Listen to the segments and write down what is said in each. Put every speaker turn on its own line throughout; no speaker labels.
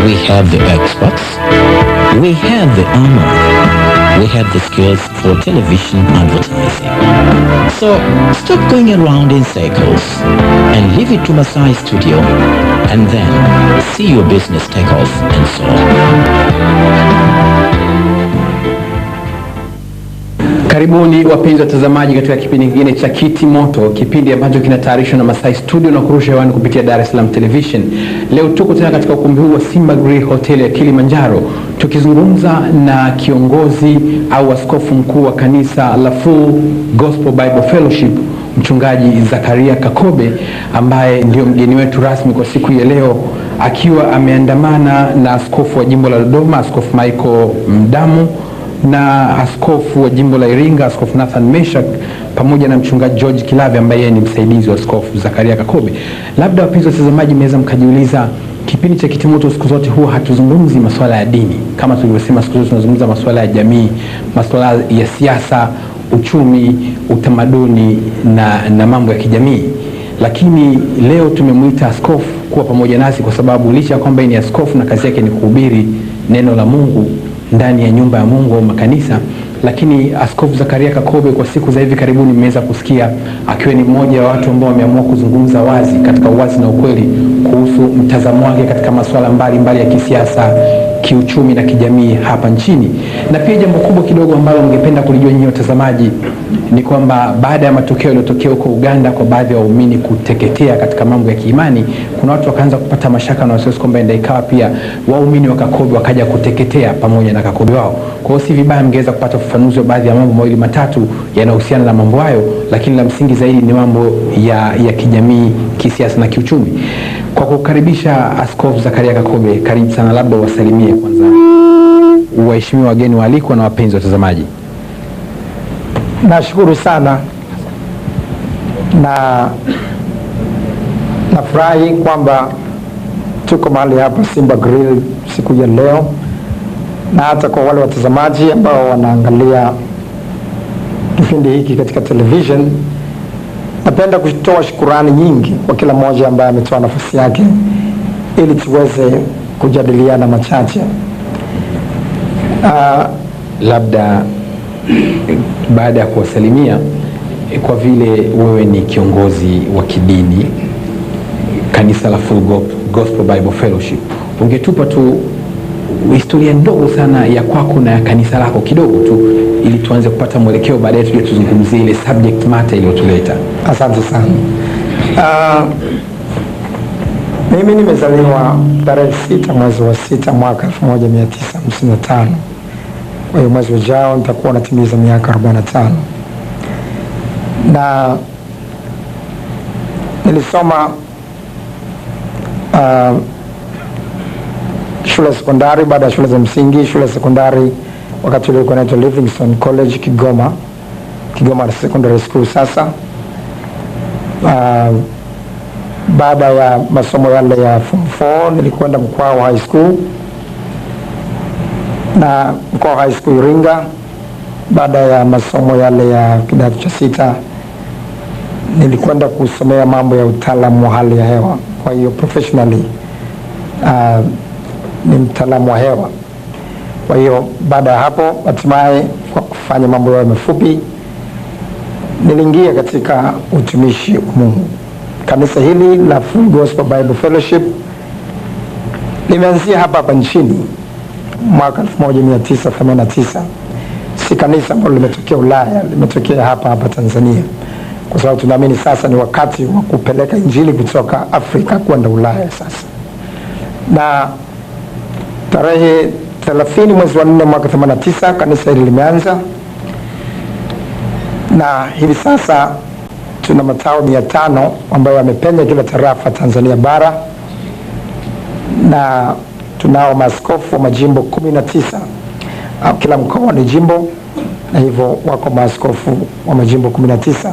We have the experts, we have the armor, we have the skills for television advertising. So stop going around in circles and leave it to Masai Studio, and then see your business take off and soar.
Karibuni wapenzi watazamaji katika kipindi kingine cha Kiti Moto, kipindi ambacho kinatayarishwa na Masai Studio na kurusha hewani kupitia Dar es Salaam Television. Leo tuko tena katika ukumbi huu wa Simba Grill Hotel ya Kilimanjaro, tukizungumza na kiongozi au askofu mkuu wa kanisa la Full Gospel Bible Fellowship, Mchungaji Zakaria Kakobe, ambaye ndio mgeni wetu rasmi kwa siku ya leo, akiwa ameandamana na askofu wa jimbo la Dodoma, Askofu Michael Mdamu, na askofu wa jimbo la Iringa, Askofu Nathan Meshak, pamoja na mchungaji George Kilave ambaye ni msaidizi wa Askofu Zakaria Kakobe. Labda wapenzi watazamaji, mnaweza mkajiuliza, kipindi cha Kiti Moto siku zote huwa hatuzungumzi masuala ya dini. Kama tulivyosema, siku zote tunazungumza masuala ya jamii, masuala ya siasa, uchumi, utamaduni na mambo ya kijamii. Lakini leo tumemwita askofu kuwa pamoja nasi kwa sababu licha ya kwamba ni askofu na kazi yake ni kuhubiri neno la Mungu ndani ya nyumba ya Mungu au makanisa, lakini Askofu Zakaria Kakobe kwa siku za hivi karibuni mmeweza kusikia akiwa ni mmoja wa watu ambao wameamua kuzungumza wazi, katika uwazi na ukweli, kuhusu mtazamo wake katika masuala mbalimbali ya kisiasa, kiuchumi na kijamii hapa nchini. Na pia jambo kubwa kidogo ambalo ningependa kulijua nyinyi watazamaji ni kwamba baada ya matokeo yaliyotokea huko Uganda kwa baadhi ya waumini kuteketea katika mambo ya kiimani, kuna watu wakaanza kupata mashaka na wasiwasi kwamba ndio ikawa pia waumini wa Kakobe wakaja kuteketea pamoja na Kakobe wao. Kwa hiyo si vibaya mngeweza kupata ufafanuzi wa baadhi ya mambo mawili matatu yanayohusiana na mambo hayo, lakini la msingi zaidi ni mambo ya kijamii, kisiasa na kiuchumi. Kwa kukaribisha Askofu Zakaria Kakobe, karibu sana. Labda wasalimie kwanza waheshimiwa wageni waalikwa na wapenzi watazamaji.
Nashukuru sana na nafurahi kwamba tuko mahali hapa Simba Grill siku ya leo, na hata kwa wale watazamaji ambao wanaangalia kipindi hiki katika television. Napenda kutoa shukrani nyingi kwa kila mmoja ambaye ametoa nafasi yake ili tuweze kujadiliana machache.
Labda baada ya kuwasalimia, kwa vile wewe ni kiongozi wa kidini kanisa la Full Gospel Bible Fellowship, ungetupa tu historia ndogo sana ya kwako na ya kanisa lako kidogo tu, ili tuanze kupata mwelekeo, baadaye tuje tuzungumzie ile subject matter iliyotuleta.
Asante sana. Mimi nimezaliwa tarehe 6 mwezi wa 6 mwaka 1955. Kwa hiyo mwezi ujao nitakuwa natimiza miaka 45. Na nilisoma shule sekondari. Baada ya shule za msingi, shule sekondari wakati ule ilikuwa inaitwa Livingstone College Kigoma Secondary School sasa. Baada ya masomo yale ya form 4 nilikwenda Mkwawa High School, na Mkwawa High School Iringa. Baada ya masomo yale ya kidato cha 6 nilikwenda kusomea mambo ya utaalamu wa hali ya hewa. Kwa hiyo professionally ni mtaalamu wa hewa. Kwa hiyo baada ya hapo, hatimaye kwa kufanya mambo yawe mafupi, niliingia katika utumishi wa Mungu. Kanisa hili la Full Gospel Bible Fellowship limeanzia hapa nchini mwaka 1989. Si kanisa ambalo limetokea Ulaya, limetokea hapa Tanzania, kwa sababu tunaamini sasa ni wakati wa kupeleka injili kutoka Afrika kwenda Ulaya sasa. Na tarehe 30 mwezi wa 4 mwaka 89 kanisa hili limeanza, na hivi sasa tuna matawi 500 ambayo yamepenya kila tarafa Tanzania bara, na tunao maaskofu wa majimbo 19. Kila mkoa ni jimbo, na hivyo wako maaskofu wa majimbo 19.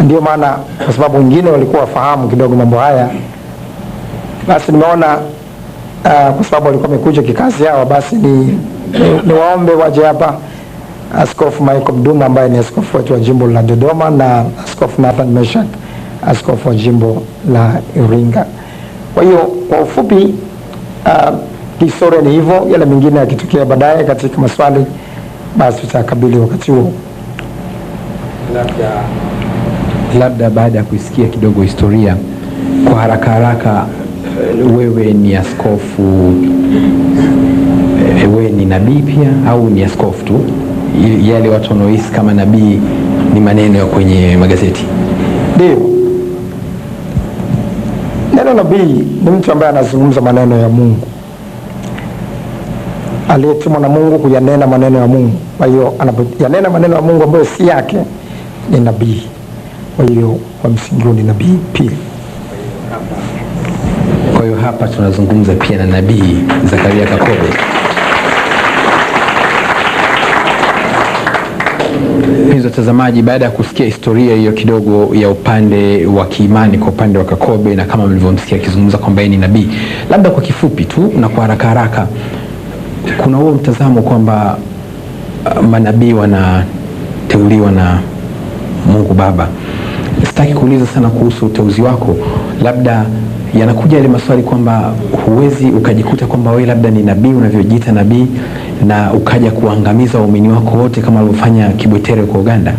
Ndio maana, kwa sababu wengine walikuwa wafahamu kidogo mambo haya, basi nimeona kwa sababu walikuwa wamekuja kikazi hawa, basi ni waombe waje hapa Askofu Michael Mdamu ambaye ni askofu wetu wa jimbo la Dodoma, na Askofu Nathan Meshak, askofu wa jimbo la Iringa. Kwa hiyo kwa ufupi Historia ni hivyo, yale mengine yakitokea baadaye katika maswali basi tutakabili wakati huo.
Labda baada ya kuisikia kidogo historia kwa haraka haraka, wewe ni askofu, wewe ni nabii pia au ni askofu tu? Yale watu wanaohisi kama nabii ni maneno ya kwenye magazeti.
Ndio, neno nabii ni mtu ambaye anazungumza maneno ya Mungu, aliyetumwa na Mungu kuyanena maneno ya Mungu. Kwa hiyo anapoyanena maneno ya Mungu ambayo si yake ni nabii. Kwa hiyo kwa msingi ni nabii pia.
Kwa hiyo hapa tunazungumza pia na nabii Zakaria Kakobe. Mpenzi watazamaji, baada ya kusikia historia hiyo kidogo ya upande wa kiimani kwa upande wa Kakobe, na kama mlivyomsikia akizungumza kwamba yeye ni nabii, labda kwa kifupi tu na kwa haraka haraka, kuna huo mtazamo kwamba manabii wanateuliwa na Mungu Baba. Sitaki kuuliza sana kuhusu uteuzi wako, labda yanakuja ile maswali kwamba huwezi ukajikuta kwamba wewe labda ni nabii unavyojiita nabii na ukaja kuangamiza waumini wako wote kama alivyofanya Kibwetere kwa Uganda.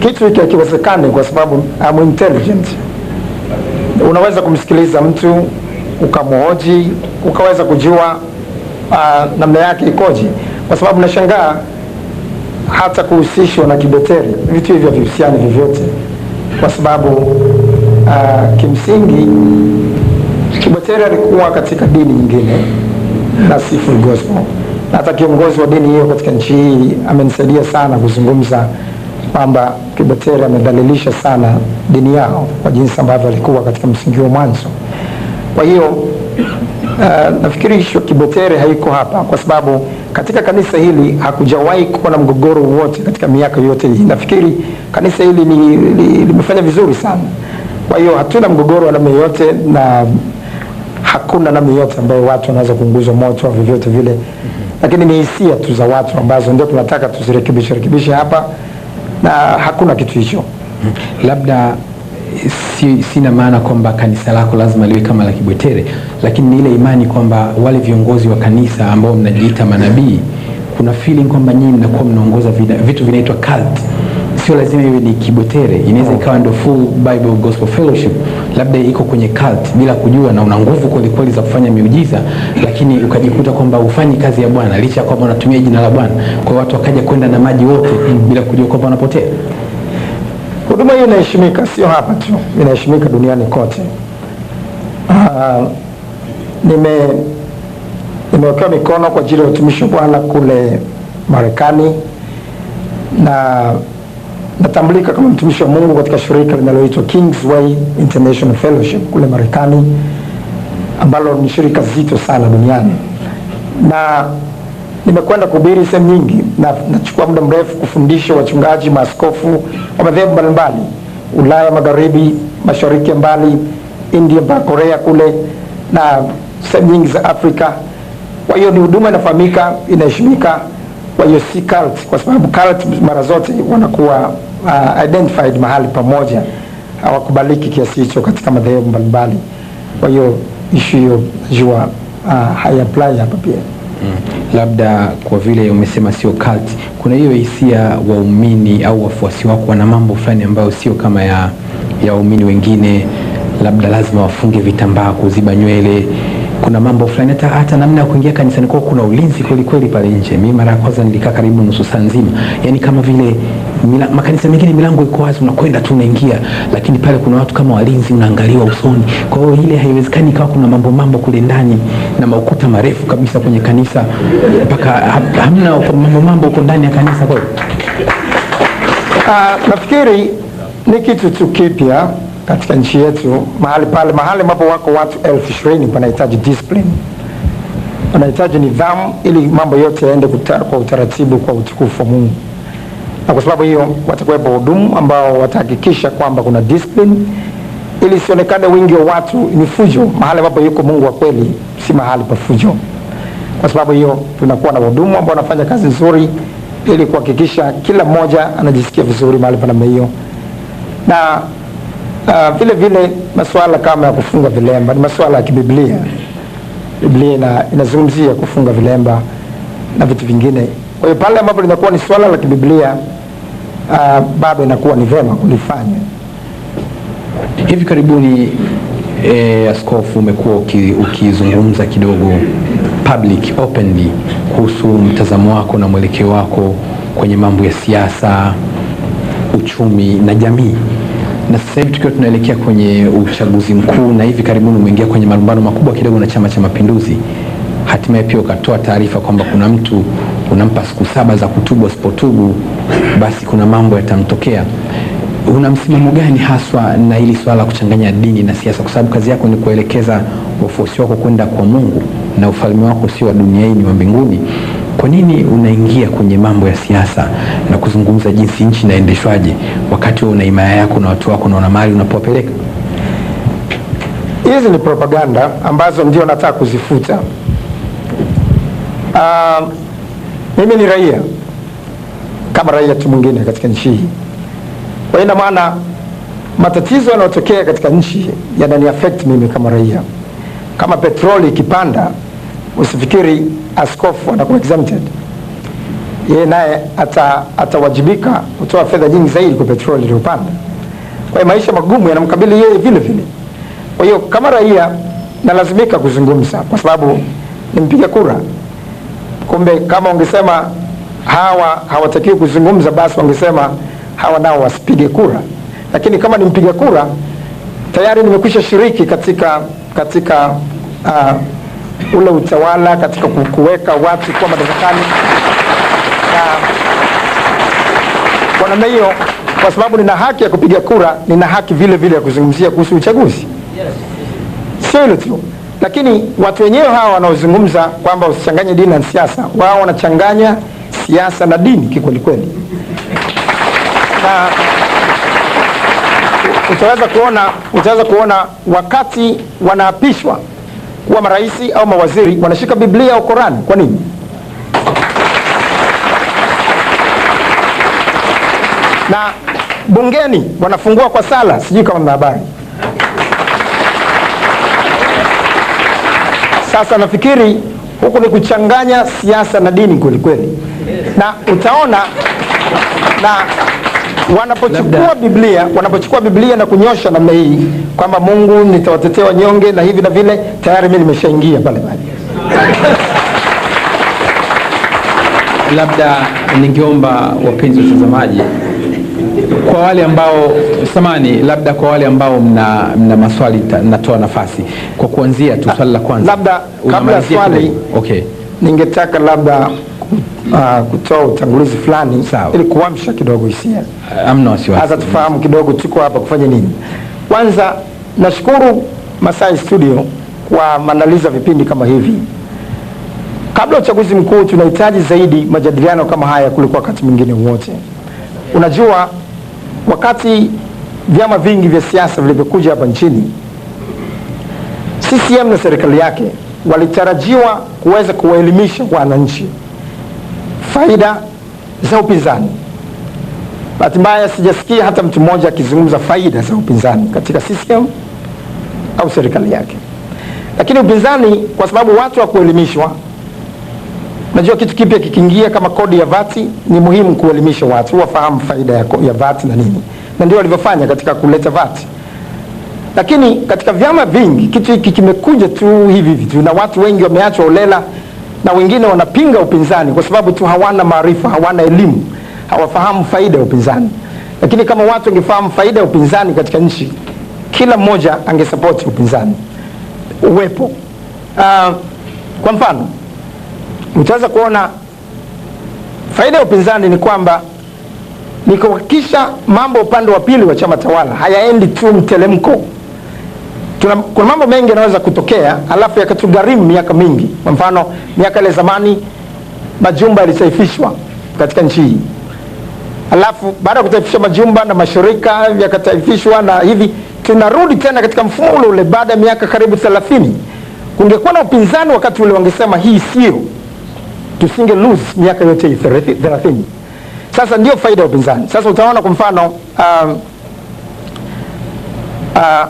Kitu hiki hakiwezekani kwa sababu I'm intelligent. Unaweza kumsikiliza mtu ukamhoji, ukaweza kujua namna yake ikoje, kwa sababu nashangaa hata kuhusishwa na Kibwetere vitu hivyo vihusiani vyovyote, kwa sababu kimsingi Kibwetere alikuwa katika dini nyingine na si full gospel. Na hata kiongozi wa dini hiyo katika nchi hii amenisaidia sana kuzungumza kwamba Kibwetere amedhalilisha sana dini yao kwa jinsi ambavyo alikuwa katika msingi wa mwanzo. Kwa hiyo nafikiri Kibwetere haiko hapa kwa sababu katika kanisa hili hakujawahi kuwa na mgogoro wote katika miaka yote hii. Nafikiri kanisa hili limefanya vizuri sana. Kwa hiyo hatuna mgogoro wa namna yote na hakuna namna yote ambayo watu wanaweza kuunguzwa moto vyovyote vile. Lakini ni hisia tu za watu ambazo ndio tunataka tuzirekebishe hapa, na hakuna kitu hicho.
Labda sina maana kwamba kanisa lako lazima liwe kama la Kibwetere, lakini ni ile imani kwamba wale viongozi wa kanisa ambao mnajiita manabii, kuna feeling kwamba nyinyi mnakuwa mnaongoza vitu vinaitwa cult. Sio lazima iwe ni Kibwetere, inaweza ikawa ndio Full Bible Gospel Fellowship, labda iko kwenye cult bila kujua, na una nguvu kweli kweli za kufanya miujiza, lakini ukajikuta kwamba ufanyi kazi ya Bwana licha kwamba unatumia jina la Bwana. Kwa watu wakaja kwenda na maji wote bila kujua kwamba wanapotea.
Huduma hii inaheshimika, sio hapa tu, inaheshimika duniani kote. Nimewekewa mikono kwa ajili ya utumishi wa Bwana kule Marekani, na natambulika kama mtumishi wa Mungu katika shirika linaloitwa Kingsway International Fellowship kule Marekani, ambalo ni shirika zito sana duniani. Na nimekwenda kuhubiri sehemu nyingi, na nachukua muda mrefu kufundisha wachungaji, maaskofu wa madhehebu mbalimbali, Ulaya Magharibi, Mashariki ya Mbali, India, Korea kule, na sehemu nyingi za Afrika. Kwa hiyo ni huduma inafahamika, inaheshimika. Kwa hiyo si cult, kwa sababu cult mara zote wanakuwa identified mahali pamoja, hawakubaliki kiasi hicho katika madhehebu mbalimbali. Kwa hiyo issue hiyo najua haiapply hapa pia.
Labda kwa vile umesema sio cult, kuna hiyo hisia waumini au wafuasi wako wana mambo fulani ambayo sio kama ya waumini wengine, labda lazima wafunge vitambaa kuziba nywele, kuna mambo fulani hata namna ya kuingia kanisani kwa kuna ulinzi kweli kweli pale nje. Mimi mara ya kwanza nilikaa karibu nusu saa nzima, yani kama vile makanisa mengine milango iko wazi unakwenda tu unaingia, lakini pale kuna watu kama walinzi unaangaliwa usoni. Kwa hiyo ile haiwezekani kama kuna mambo kule ndani na maukuta marefu kabisa kwenye kanisa mpaka hamna mambo huko ndani ya kanisa. Kwa
nafikiri ni kitu tu kipya katika nchi yetu. Mahali ambapo wako watu 20,000 panahitaji discipline, panahitaji nidhamu ili mambo yote yaende kwa utaratibu, kwa utukufu wa Mungu. Na kwa sababu hiyo watakuwepo wahudumu ambao watahakikisha kwamba kuna discipline ili sionekane wingi wa watu ni fujo. Mahali ambapo yuko Mungu wa kweli si mahali pa fujo. Kwa sababu hiyo tunakuwa na wahudumu ambao wanafanya kazi nzuri ili kuhakikisha kila mmoja anajisikia vizuri mahali pa namna hiyo. Na Vile vile masuala kama ya kufunga vilemba ni masuala ya kibiblia. Biblia inazungumzia kufunga vilemba na vitu vingine. Kwa hiyo pale ambapo linakuwa ni swala la kibiblia, bado inakuwa ni vema kulifanya.
Hivi karibuni askofu umekuwa ukizungumza kidogo public openly kuhusu mtazamo wako na mwelekeo wako kwenye mambo ya siasa, uchumi na jamii. Na sasa hivi tukiwa tunaelekea kwenye uchaguzi mkuu, na hivi karibuni umeingia kwenye malumbano makubwa kidogo na Chama cha Mapinduzi. Hatimaye pia ukatoa taarifa kwamba kuna mtu unampa siku 7 za kutubu, asipotubu basi kuna mambo yatamtokea. Una msimamo gani haswa na hili swala kuchanganya dini na siasa, kwa sababu kazi yako ni kuelekeza wafuasi wako kwenda kwa Mungu na ufalme wako sio wa dunia hii, ni wa mbinguni? Kwa nini unaingia kwenye mambo ya siasa na kuzungumza jinsi nchi inaendeshwaje wakati wewe una imani yako na watu wako na una mali unapopeleka?
Hizi ni propaganda ambazo ndio nataka kuzifuta. Mimi ni raia kama raia tu mwingine katika nchi hii. Kwa hiyo maana matatizo yanayotokea katika nchi yanani affect mimi kama raia. Kama petroli ikipanda, usifikiri askofu anakuwa exempted. Yeye naye atawajibika kutoa fedha nyingi zaidi kwa petroli iliyopanda. Kwa hiyo maisha magumu yanamkabili yeye vile vile. Kwa hiyo kama raia nalazimika kuzungumza kwa sababu nimpiga kura. Kumbe kama ungesema hawa hawatakiwi kuzungumza, basi wangesema hawa nao wasipige kura. Lakini kama nimpiga kura, tayari nimekwisha shiriki katika ule utawala, katika kuweka watu kwa madarakani. Na kwa namna hiyo, kwa sababu nina haki ya kupiga kura, nina haki vile vile ya kuzungumzia kuhusu uchaguzi. Sio hilo tu, lakini watu wenyewe hawa wanaozungumza kwamba usichanganye dini na siasa, wao wanachanganya siasa na dini kikweli kweli. Na utaweza kuona wakati wanaapishwa kuwa maraisi au mawaziri wanashika Biblia au Qur'an. Kwa nini? Na bungeni wanafungua kwa sala, sijui kama mna habari. Sasa nafikiri huku ni kuchanganya siasa na dini kweli kweli. Na utaona na wanapochukua Biblia na kunyosha namna hii kwamba Mungu nitawatetea wanyonge na hivi na vile, tayari mimi nimeshaingia pale pale.
Labda ningeomba wapenzi watazamaji, kwa wale ambao labda kwa wale ambao mna maswali, natoa nafasi kwa kuanzia tu swali la kwanza.
Labda kabla swali,
okay,
ningetaka labda kutoa utangulizi fulani ili kuamsha kidogo hisia.
Amna wasiwasi.
Hata tufahamu kidogo tuko hapa kufanya nini. Kwanza nashukuru Masai Studio kwa maandalizi ya vipindi kama hivi. Kabla uchaguzi mkuu tunahitaji zaidi majadiliano kama haya kuliko wakati mwingine wote. Unajua, wakati vyama vingi vya siasa vilivyokuja hapa nchini, CCM na serikali yake walitarajiwa kuweza kuwaelimisha wananchi faida za upinzani. Bahati mbaya sijasikia hata mtu mmoja akizungumza faida za upinzani katika CCM au serikali yake. Lakini upinzani, kwa sababu watu wa kuelimishwa, najua kitu kipya kikiingia kama kodi ya VAT, ni muhimu kuelimisha watu wafahamu faida ya VAT na nini, na ndio walivyofanya katika kuleta VAT. Lakini katika vyama vingi kitu hiki kimekuja tu hivi tu, na watu wengi wameachwa holela, na wengine wanapinga upinzani kwa sababu tu hawana maarifa, hawana elimu, hawafahamu faida ya upinzani. Lakini kama watu wangefahamu faida ya upinzani katika nchi, kila mmoja angesupport upinzani uwepo. Kwa mfano, utaweza kuona faida ya upinzani ni kwamba ni kuhakikisha mambo upande wa pili wa chama tawala hayaendi tu mtelemko. Kuna mambo mengi yanaweza kutokea alafu yakatugharimu miaka mingi. Kwa mfano, miaka ile zamani majumba yalitaifishwa katika nchi hii. Alafu baada ya kutaifishwa majumba na mashirika yakataifishwa, na hivi tunarudi tena katika mfumo ule baada ya miaka karibu 30. Kungekuwa na upinzani wakati ule, wangesema hii sio, tusinge lose miaka yote 30. Sasa ndio faida ya upinzani. Sasa utaona kwa mfano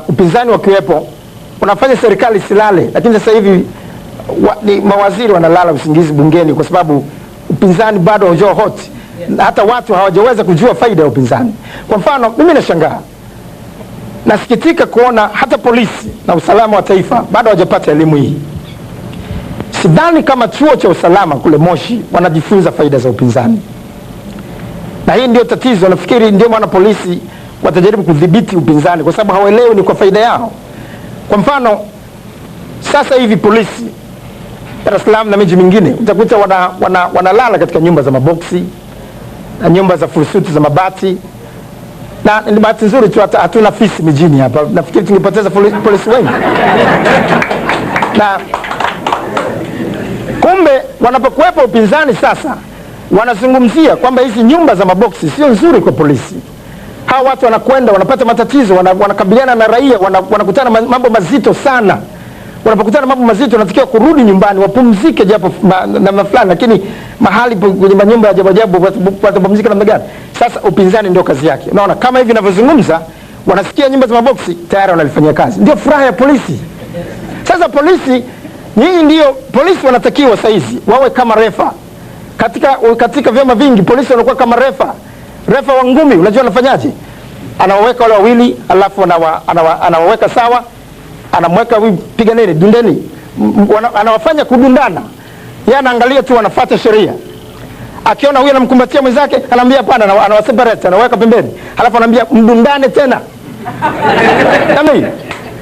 upinzani wakiwepo unafanya serikali silale, lakini sasa hivi ni mawaziri wanalala usingizi bungeni kwa sababu upinzani bado hujao hot. Hata watu hawajaweza kujua faida ya upinzani. Kwa mfano, mimi nashangaa, nasikitika kuona hata polisi na usalama wa taifa bado hawajapata elimu hii. Sidhani kama chuo cha usalama kule Moshi wanajifunza faida za upinzani. Na hii ndio tatizo. Nafikiri ndio maana polisi watajaribu kudhibiti upinzani kwa sababu hawaelewi ni kwa faida yao. Kwa mfano, sasa hivi polisi Dar es Salaam na miji mingine utakuta wanalala katika nyumba za maboksi na nyumba za furusuti za mabati. Na ni bahati nzuri tu hatuna fisi mijini hapa. Nafikiri tungepoteza polisi wengi. Na kumbe wanapokuwepo upinzani sasa wanazungumzia kwamba hizi nyumba za maboksi sio nzuri kwa polisi. Hawa watu wanakwenda wanapata matatizo, wanakabiliana na raia, wanakutana mambo mazito sana. Wanapokutana mambo mazito wanatakiwa kurudi nyumbani wapumzike japo namna fulani, lakini mahali kwenye manyumba ya ajabu watapumzika namna gani? Sasa upinzani ndio kazi yake. Unaona kama hivi ninavyozungumza, wanasikia nyumba za maboksi tayari wanalifanyia kazi. Ndio furaha ya polisi. Sasa polisi, nyinyi ndio polisi wanatakiwa saizi wawe kama refa. Katika vyama vingi polisi wanakuwa kama refa. Refa wa ngumi, unajua anafanyaje? Anawaweka wale wawili, alafu anawaweka sawa, anamweka piga nini, dundeni. Anawafanya kudundana. Yeye anaangalia tu wanafuata sheria. Akiona huyu anamkumbatia mwenzake, anamwambia hapana, anawaseparate, anaweka pembeni. Alafu anamwambia mdundane tena.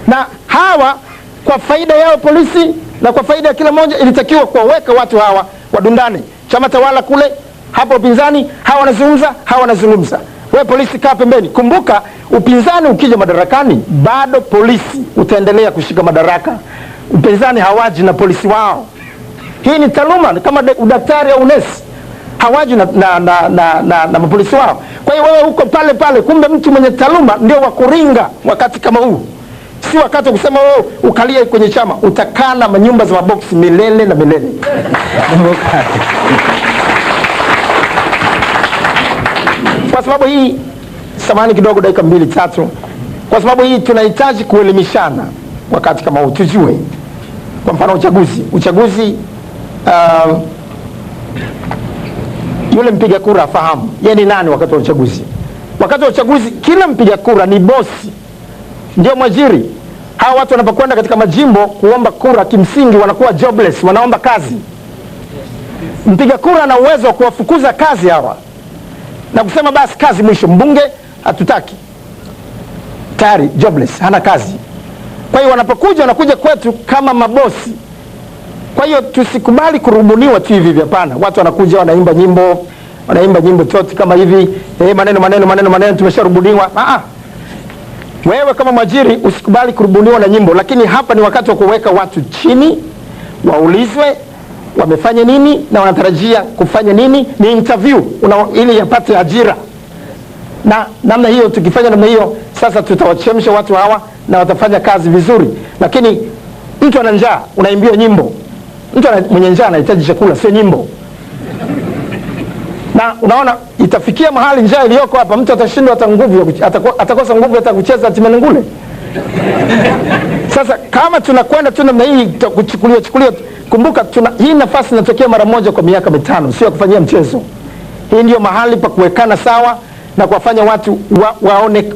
Na hawa kwa faida yao polisi na kwa faida ya kila mmoja ilitakiwa kuwaweka watu hawa wadundane. Chama tawala kule, hapo upinzani, hawa wanazungumza. Wewe polisi kaa pembeni. Kumbuka upinzani ukija madarakani bado polisi utaendelea kushika madaraka. Upinzani hawaji na polisi wao. Hii ni taaluma kama udaktari au nesi. Hawaji na mapolisi wao. Kwa hiyo wewe uko pale pale, kumbe mtu mwenye taaluma ndio wa kuringa wakati kama huu. Si wakati kusema wewe ukalia kwenye chama, utakaa na manyumba za maboksi milele na milele. Kwa sababu hii, samahani kidogo dakika 2-3. Kwa sababu hii tunahitaji kuelimishana wakati kama huu, tujue. Kwa mfano uchaguzi yule mpiga kura afahamu yeye ni nani wakati wa uchaguzi. Wakati wa uchaguzi kila mpiga kura ni bosi, ndio mwajiri. Hawa watu wanapokwenda katika majimbo kuomba kura kimsingi wanakuwa jobless, wanaomba kazi. Mpiga kura ana uwezo wa kuwafukuza kazi hawa na kusema basi kazi mwisho, mbunge hatutaki, tayari jobless, hana kazi. Kwa hiyo wanakuja kwetu kama mabosi. Kwa hiyo tusikubali kurubuniwa tu hivi, hapana. Watu wanakuja wanaimba nyimbo toti kama hivi, maneno tumesharubuniwa. Wewe kama mwajiri usikubali kurubuniwa na nyimbo, lakini hapa ni wakati wa kuweka watu chini, waulizwe wamefanya nini na wanatarajia kufanya nini. Ni interview ili yapate ajira. Na namna hiyo, tukifanya namna hiyo, sasa tutawachemsha watu hawa na watafanya kazi vizuri. Lakini mtu ana njaa, unaimbiwa nyimbo. Mtu mwenye njaa anahitaji chakula, sio nyimbo. Na unaona itafikia mahali njaa iliyoko hapa mtu atashindwa hata nguvu, atakosa nguvu hata kucheza timenengule. Sasa kama tunakwenda tu namna hii kuchukulia, kumbuka hii nafasi inatokea mara moja kwa miaka 5, sio kufanyia mchezo. Hii ndio mahali pa kuwekana sawa na kuwafanya watu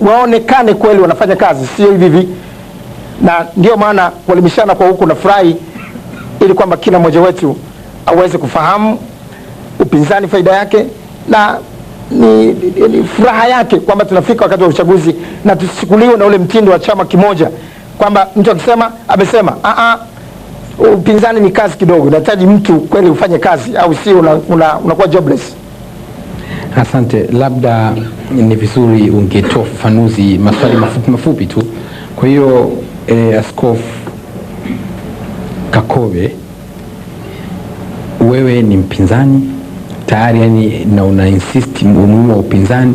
waonekane kweli wanafanya kazi, sio hivi. Na ndio maana kuelimishana kwa huku na furahi, ili kwamba kila mmoja wetu aweze kufahamu upinzani faida yake na ni furaha yake kwamba tunafika wakati wa uchaguzi, na tusichukuliwe na ule mtindo wa chama kimoja kwamba mtu akisema amesema. Upinzani ni kazi kidogo, inahitaji mtu kweli ufanye kazi, au si unakuwa jobless.
Asante, labda ni vizuri ungetoa ufafanuzi, maswali mafupi tu. Kwa hiyo Askofu Kakobe, wewe ni mpinzani tayari, yani, na una insist umuhimu wa upinzani,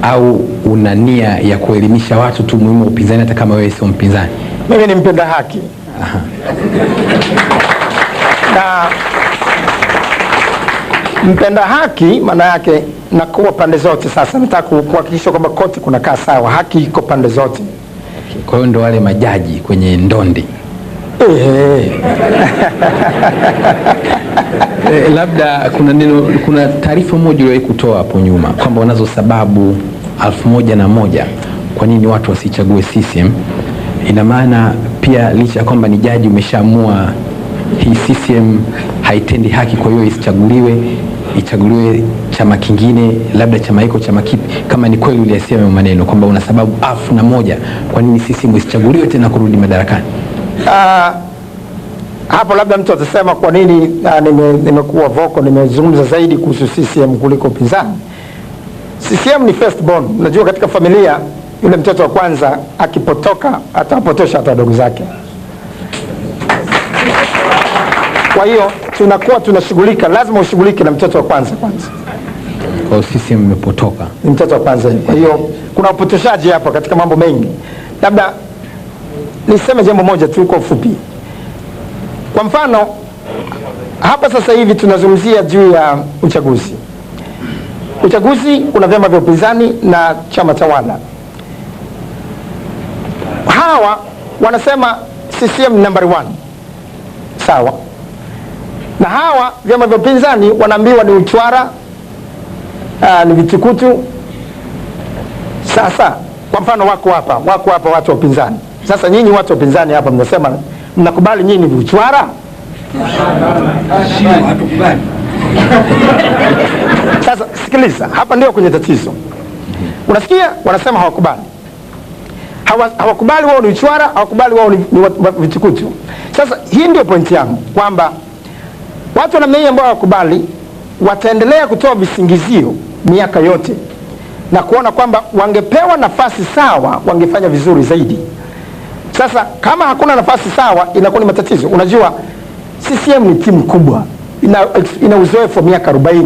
au una nia ya kuelimisha watu tu umuhimu wa upinzani hata kama wewe sio mpinzani?
Mimi ni mpenda haki. Na mpenda haki maana yake nakuwa pande zote. Sasa nataka kuhakikisha kwamba kote kuna kaa sawa, haki iko pande zote.
Kwa hiyo ndo wale majaji kwenye ndondi. Labda kuna taarifa moja uliwahi kutoa hapo nyuma kwamba wanazo sababu 1001 kwa nini watu wasichague CCM. Ina maana pia licha kwamba ni jaji umeshaamua hii CCM haitendi haki, kwa hiyo ichaguliwe chama kingine, labda chama hiko chama kipi, kama ni kweli uliyasema maneno kwamba una sababu 1001 kwa nini CCM isichaguliwe tena kurudi madarakani?
Hapo labda mtu atasema kwa nini nimekuwa vocal, nimezungumza zaidi kuhusu CCM kuliko upinzani. CCM ni first born. Unajua katika familia yule mtoto wa kwanza akipotoka atapotosha hata wadogo zake. Kwa hiyo tunakuwa tunashughulika, lazima ushughulike na mtoto wa kwanza.
Kwa CCM imepotoka,
ni mtoto wa kwanza. Kwa hiyo kuna upotoshaji hapa katika mambo mengi. Labda niseme jambo moja tu kwa ufupi. Kwa mfano, hapa sasa hivi tunazungumzia juu ya uchaguzi. Uchaguzi kuna vyama vya upinzani na chama tawala. Hawa wanasema CCM number 1. Sawa. Na hawa vyama vya upinzani wanaambiwa ni uchwara, ni vitukutu. Sasa kwa mfano wako hapa watu wa upinzani. Sasa nyinyi watu wa upinzani hapa mnasema mnakubali nyinyi ni uchwara? Sasa sikiliza, hapa ndio kwenye tatizo. Unasikia wanasema hawakubali. Hawakubali wao ni uchwara, hawakubali wao ni vitukutu. Sasa hii ndio pointi yangu kwamba watu wa namna hii ambao hawakubali wataendelea kutoa visingizio miaka yote na kuona kwamba wangepewa nafasi sawa wangefanya vizuri zaidi. Sasa kama hakuna nafasi sawa inakuwa ni matatizo. Unajua CCM ni timu kubwa, ina uzoefu wa miaka 40.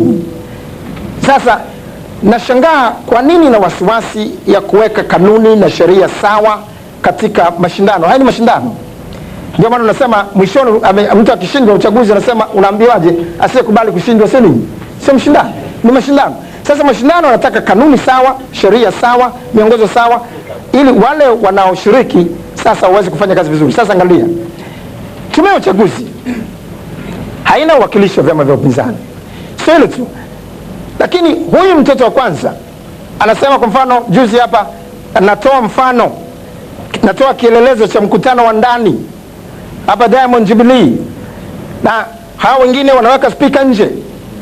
Sasa nashangaa kwa nini na wasiwasi ya kuweka kanuni na sheria sawa katika mashindano. Haya ni mashindano. Ndio maana unasema mwishoni mtu akishindwa uchaguzi anasema unaambiwaje asiyekubali kushindwa sio nini? Sio mshindano, ni mashindano. Sasa mashindano yanataka kanuni sawa, sheria sawa, miongozo sawa ili wale wanaoshiriki sasa waweze kufanya kazi vizuri. Sasa angalia. Tume ya uchaguzi haina uwakilishi wa vyama vya upinzani. Sio hilo tu. Lakini huyu mtoto wa kwanza anasema kwa mfano juzi hapa natoa kielelezo cha mkutano wa ndani hapa Diamond Jubilee, na hao wengine wanaweka speaker nje,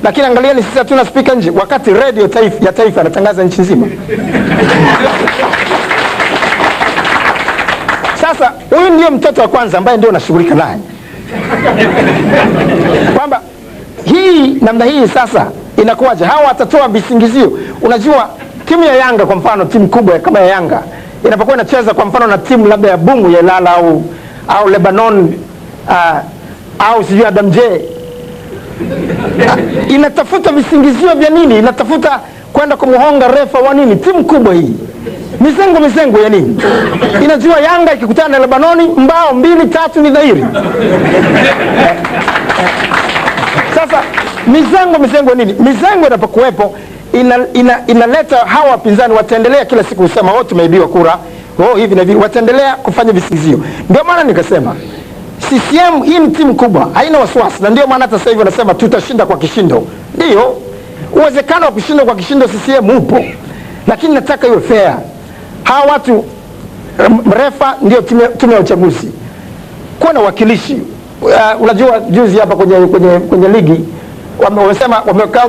lakini angalia ni sisi hatuna speaker nje wakati radio ya taifa anatangaza nchi nzima. Sasa huyu ndio mtoto wa kwanza ambaye ndio anashughulika naye kwamba hii namna hii sasa inakuwaje, hawa watatoa visingizio. Unajua timu ya Yanga kwa mfano, timu kubwa kama ya Yanga inapokuwa inacheza kwa mfano na timu labda ya Bungu ya Ilala au Lebanon au sijui Adam J, inatafuta visingizio vya nini? Inatafuta kwenda kumuhonga refa wa nini? Timu kubwa hii mizengo ya nini? Inajua Yanga ikikutana na Lebanoni mbao 2-3 ni dhahiri. Sasa mizengo nini? Mizengo inapokuwepo inaleta hawa wapinzani wataendelea kila siku kusema wao tumeibiwa kura, hivi na hivi, wataendelea kufanya visingizio. Ndio maana nikasema CCM hii ni timu kubwa, haina wasiwasi, na ndio maana hata sasa hivi wanasema tutashinda kwa kishindo. Ndio uwezekano wa kushinda kwa kishindo CCM upo, lakini nataka iwe fair. Hawa watu refa ndio tume ya uchaguzi, kuwa na wakilishi. Unajua juzi hapa kwenye ligi wamesema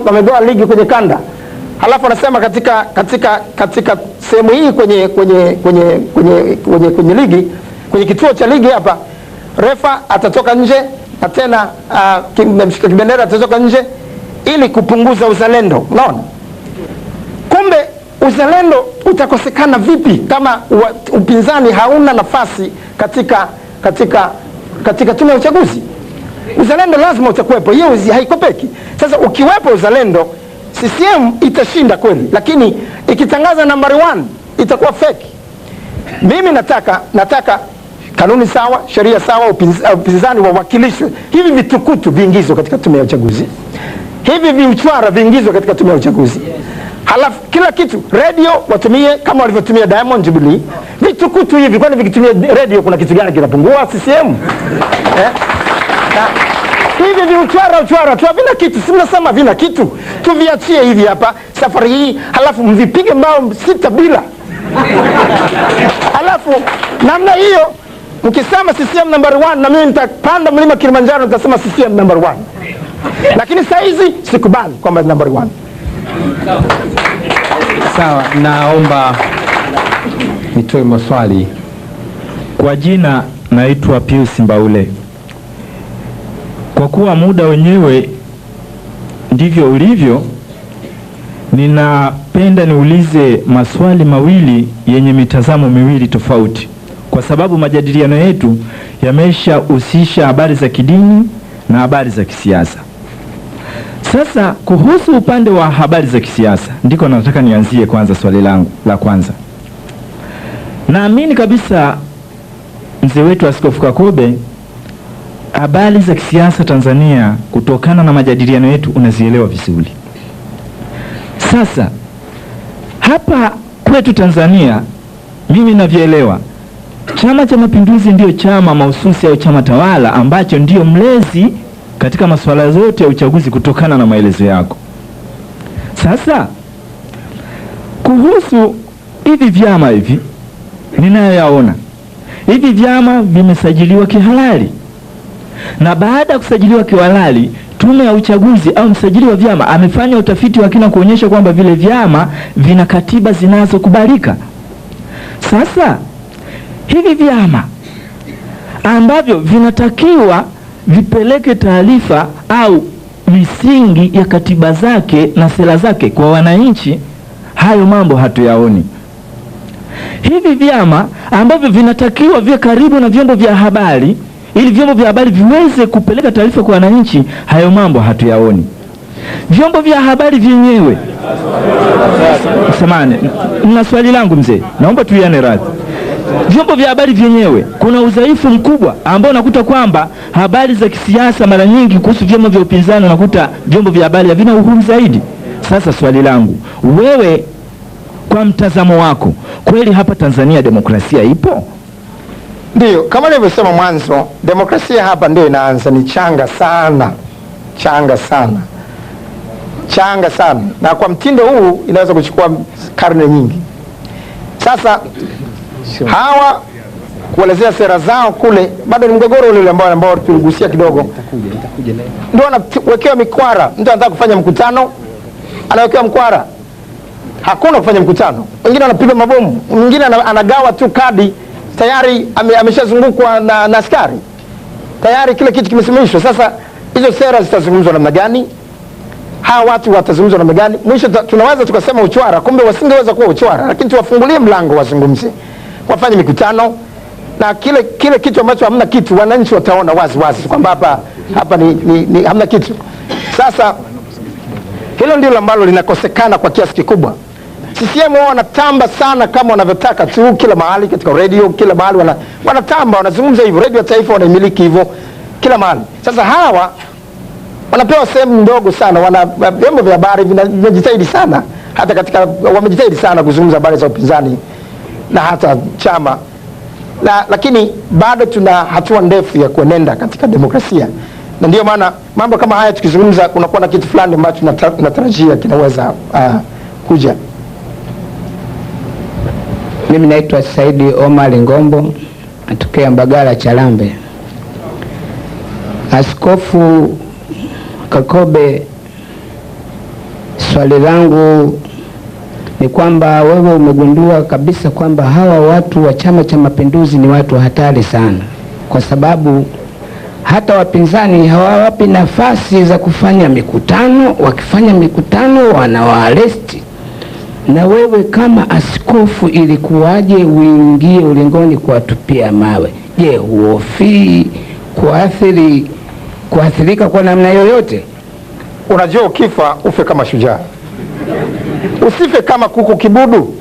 wamegawa ligi kwenye kanda, halafu wanasema katika sehemu hii kwenye ligi, kwenye kituo cha ligi hapa refa atatoka nje na tena mshika kibendera atatoka nje ili kupunguza uzalendo. Unaona? Kumbe uzalendo utakosekana vipi kama upinzani hauna nafasi katika tume ya uchaguzi? Uzalendo lazima utakuwepo, hiyo haikopeki. Sasa ukiwepo uzalendo, CCM itashinda kweli, lakini ikitangaza number 1 itakuwa fake. Mimi nataka kanuni sawa, sheria sawa, upinzani wawakilishwe. Hivi vitukutu viingizwe katika tume ya uchaguzi, hivi viuchwara viingizwe katika tume ya uchaguzi. Halafu kila kitu, radio watumie kama walivyotumia Diamond Jubilee, vitukutu hivi, kwani vikitumia radio kuna kitu gani kinapungua CCM? Hivi viuchwara tu havina kitu, si mnasema vina kitu, tuviachie hivi hapa safari hii, halafu mvipige mbao 6 bila. Halafu namna hiyo mkisema CCM number 1 na mimi nitapanda mlima Kilimanjaro nitasema CCM number 1. Lakini saa hizi sikubali kwamba number 1.
Sawa, naomba nitoe maswali.
Kwa jina naitwa Pius Mbaule. Kwa kuwa muda wenyewe ndivyo ulivyo, ninapenda niulize maswali mawili yenye mitazamo miwili tofauti, kwa sababu majadiliano yetu yameshahusisha habari za kidini na habari za kisiasa. Sasa kuhusu upande wa habari za kisiasa ndiko nataka nianzie kwanza. Swali langu la kwanza, naamini kabisa mzee wetu Askofu Kakobe, habari za kisiasa Tanzania kutokana na majadiliano yetu unazielewa vizuri. Sasa hapa kwetu Tanzania, mimi navyoelewa, Chama cha Mapinduzi ndio chama mahususi au chama tawala ambacho ndio mlezi katika masuala yote ya uchaguzi kutokana na maelezo yako. Sasa kuhusu hivi vyama hivi ninayoyaona, hivi vyama vimesajiliwa kihalali, na baada ya kusajiliwa kihalali, tume ya uchaguzi au msajili wa vyama amefanya utafiti wa kina kuonyesha kwamba vile vyama vina katiba zinazokubalika. Sasa hivi vyama ambavyo vinatakiwa vipeleke taarifa au misingi ya katiba zake na sera zake kwa wananchi, hayo mambo hatuyaoni. Hivi vyama ambavyo vinatakiwa vya karibu na vyombo vya habari ili vyombo vya habari viweze kupeleka taarifa kwa wananchi, hayo mambo hatuyaoni. Vyombo vya habari vyenyewe, samahani, na swali langu mzee, naomba tuiane radhi. Vyombo vya habari vyenyewe kuna udhaifu mkubwa ambao nakuta kwamba habari za kisiasa mara nyingi kuhusu vyama vya upinzani nakuta vyombo vya habari havina uhuru zaidi. Sasa swali langu, wewe kwa mtazamo wako, kweli hapa Tanzania demokrasia ipo?
Ndio, kama nilivyosema mwanzo, demokrasia hapa ndio inaanza, ni changa sana. Na kwa mtindo huu inaweza kuchukua karne nyingi. Sasa hawa kuelezea sera zao kule bado ni mgogoro ule ambao tuligusia kidogo. Ndio anawekewa mikwara, mtu anataka kufanya mkutano anawekewa mkwara, hakuna kufanya mkutano. Wengine wanapiga mabomu, mwingine anagawa tu kadi, tayari ameshazungukwa na askari, tayari kile kitu kimesimamishwa. Sasa hizo sera zitazungumzwa namna gani? Hawa watu watazungumzwa namna gani? Mwisho tunaweza tukasema uchwara, kumbe wasingeweza kuwa uchwara, lakini tuwafungulie mlango wazungumze, wafanye mikutano, na kile kitu ambacho hamna kitu wananchi wataona wazi kwamba hapa ni hamna kitu. Sasa hilo ndilo ambalo linakosekana kwa kiasi kikubwa. CCM wao wanatamba sana kama wanavyotaka tu, kila mahali katika radio, kila mahali wanatamba, wanazungumza hivyo, radio ya taifa wanaimiliki hivyo kila mahali. Sasa hawa wanapewa sehemu ndogo sana, vyombo vya habari vinajitahidi sana, hata wamejitahidi sana kuzungumza habari za upinzani na hata chama, lakini bado tuna hatua ndefu ya kuenenda katika demokrasia. Na ndio maana mambo kama haya tukizungumza kunakuwa na kitu fulani ambacho natarajia kinaweza kuja.
Mimi naitwa Saidi Omar Ngombo, natokea Mbagala Chalambe. Askofu Kakobe, swali langu ni kwamba wewe umegundua kabisa kwamba hawa watu wa Chama cha Mapinduzi ni watu hatari sana, kwa sababu hata wapinzani hawawapi nafasi za kufanya mikutano. Wakifanya mikutano wanawaaresti. Na wewe kama askofu ilikuwaje uingie ulingoni kuwatupia mawe? Je, huofii kuathirika kwa namna yoyote?
Unajua, ukifa ufe kama shujaa, usife kama kuku kibudu.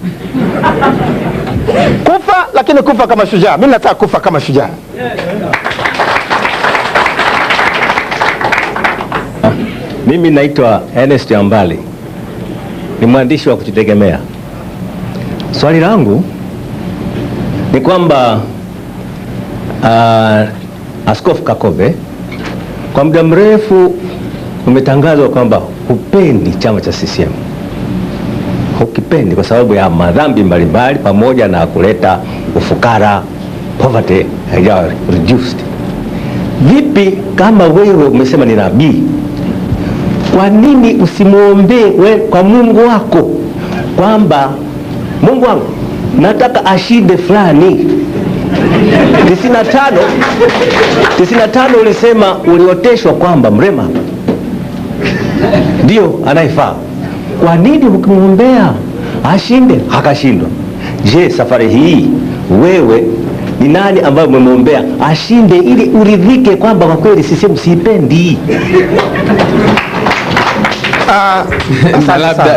Kufa, lakini kufa kama shujaa. Mimi nataka kufa kama shujaa.
Mimi naitwa Ernest Ambali, ni mwandishi wa kujitegemea. Swali langu, ni kwamba Askofu Kakobe kwa muda mrefu umetangazwa kwamba hupendi chama cha CCM. Hukipendi kwa sababu ya madhambi mbalimbali pamoja na kuleta ufukara, poverty haijawa reduced. Vipi kama wewe umesema ni nabii, kwa nini usimuombee kwa Mungu wako kwamba Mungu wangu nataka ashinde fulani? 95 ulisema, ulioteshwa kwamba Mrema ndio anayefaa. Kwa nini ukimwombea ashinde akashindwa? Je, safari hii wewe ni nani ambaye umemwombea ashinde ili uridhike kwamba kwa kweli CCM siipendi?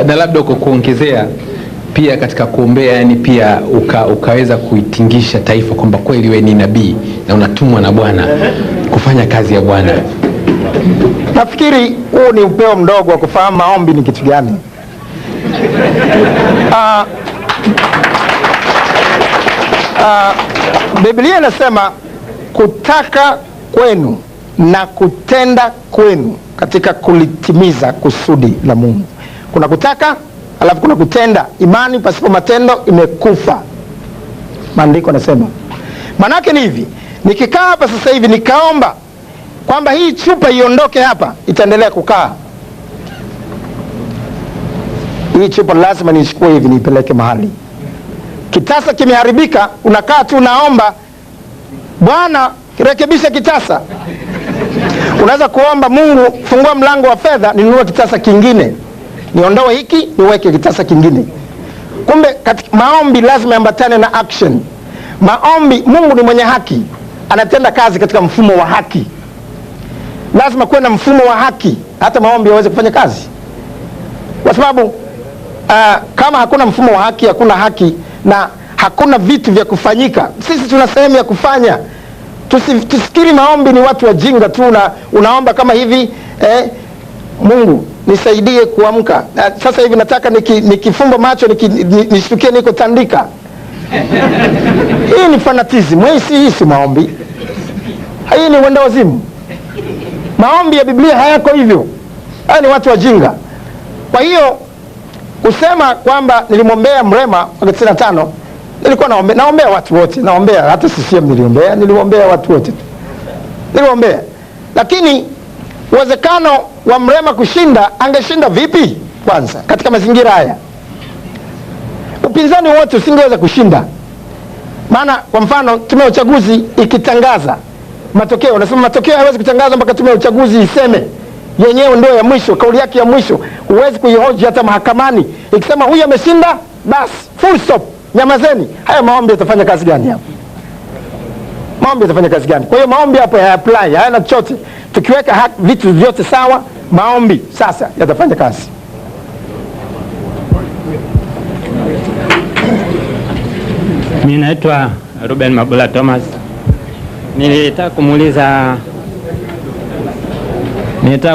Na labda uko kuongezea pia katika kuombea, yani pia ukaweza kuitingisha taifa kwamba kweli wewe ni nabii na unatumwa na Bwana kufanya kazi ya Bwana.
Nafikiri huu ni upeo mdogo wa kufahamu maombi ni kitu gani. Biblia inasema kutaka kwenu na kutenda kwenu katika kulitimiza kusudi la Mungu. Kuna kutaka, alafu kuna kutenda. Imani pasipo matendo imekufa, maandiko yanasema. Manake ni hivi, nikikaa hapa sasa hivi nikaomba kwamba hii chupa iondoke hapa, itaendelea kukaa. Hii chupa lazima nichukue hivi nipeleke mahali. Kitasa kimeharibika, unakaa tu naomba, Bwana rekebisha kitasa. Unaweza kuomba Mungu, fungua mlango wa fedha, ninunue kitasa kingine, niondoe hiki niweke kitasa kingine. Kumbe katika maombi lazima ambatane na action. Maombi, Mungu ni mwenye haki, anatenda kazi katika mfumo wa haki. Lazima kuwe na mfumo wa haki hata maombi yaweze kufanya kazi, kwa sababu kama hakuna mfumo wa haki, hakuna haki na hakuna vitu vya kufanyika. Sisi tuna sehemu ya kufanya. Tusikiri maombi ni watu wajinga tu, na unaomba kama hivi, Mungu nisaidie kuamka. Sasa hivi nataka nikifumba macho nishtukie niko Tandika. Hii ni fanatism. Hii si maombi. Hii ni wenda wazimu. Maombi ya Biblia hayako hivyo. Haya ni watu wajinga. Kwa hiyo kusema kwamba nilimwombea Mrema kwa 95, nilikuwa naombea watu wote, naombea hata CCM niliombea watu wote. Niliombea. Lakini uwezekano wa Mrema kushinda, angeshinda vipi kwanza katika mazingira haya? Upinzani wote usingeweza kushinda. Maana kwa mfano tume ya uchaguzi ikitangaza matokeo, nasema matokeo hayawezi kutangazwa mpaka tume ya uchaguzi iseme yenyewe ndio ya mwisho, kauli yake ya mwisho. Huwezi kuihoji hata mahakamani. Ikisema huyu ameshinda, basi full stop, nyamazeni. Haya maombi yatafanya kazi gani hapo? Maombi yatafanya kazi gani? Kwa hiyo maombi hapo ya apply hayana chochote. Tukiweka vitu vyote sawa, maombi sasa yatafanya kazi.
Mimi naitwa Ruben Mabula Thomas. Nilitaka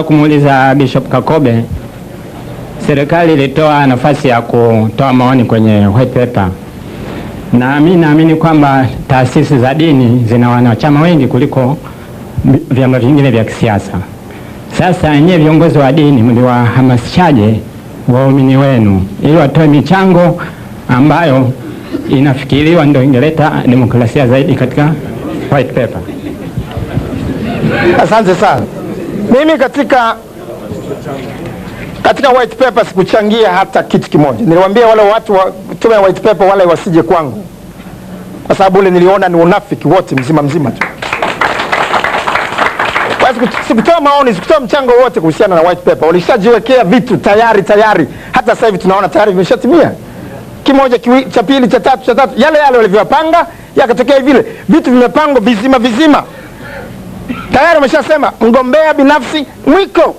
kumuuliza Bishop Kakobe, serikali ilitoa nafasi ya kutoa maoni kwenye white paper, na mimi naamini kwamba taasisi za dini zina wanachama wengi kuliko vyama vingine vya kisiasa. Sasa nyinyi viongozi wa dini mliwahamasishaje waumini wenu ili watoe michango ambayo inafikiriwa ndio ingeleta demokrasia zaidi katika white paper?
Asante sana. Mimi katika white paper sikuchangia hata kitu kimoja. Niliwaambia wale watu wa tume ya white paper wale wasije kwangu, kwa sababu ule niliona ni unafiki wote mzima tu. Sikutoa maoni, sikutoa mchango wote kuhusiana na white paper. Walishajiwekea vitu tayari. Hata sasa hivi tunaona tayari vimeshatimia. Kimoja, cha pili, cha tatu, yale walivyopanga yakatokea vile. Vitu vimepangwa vizima. Tayari wameshasema mgombea binafsi mwiko.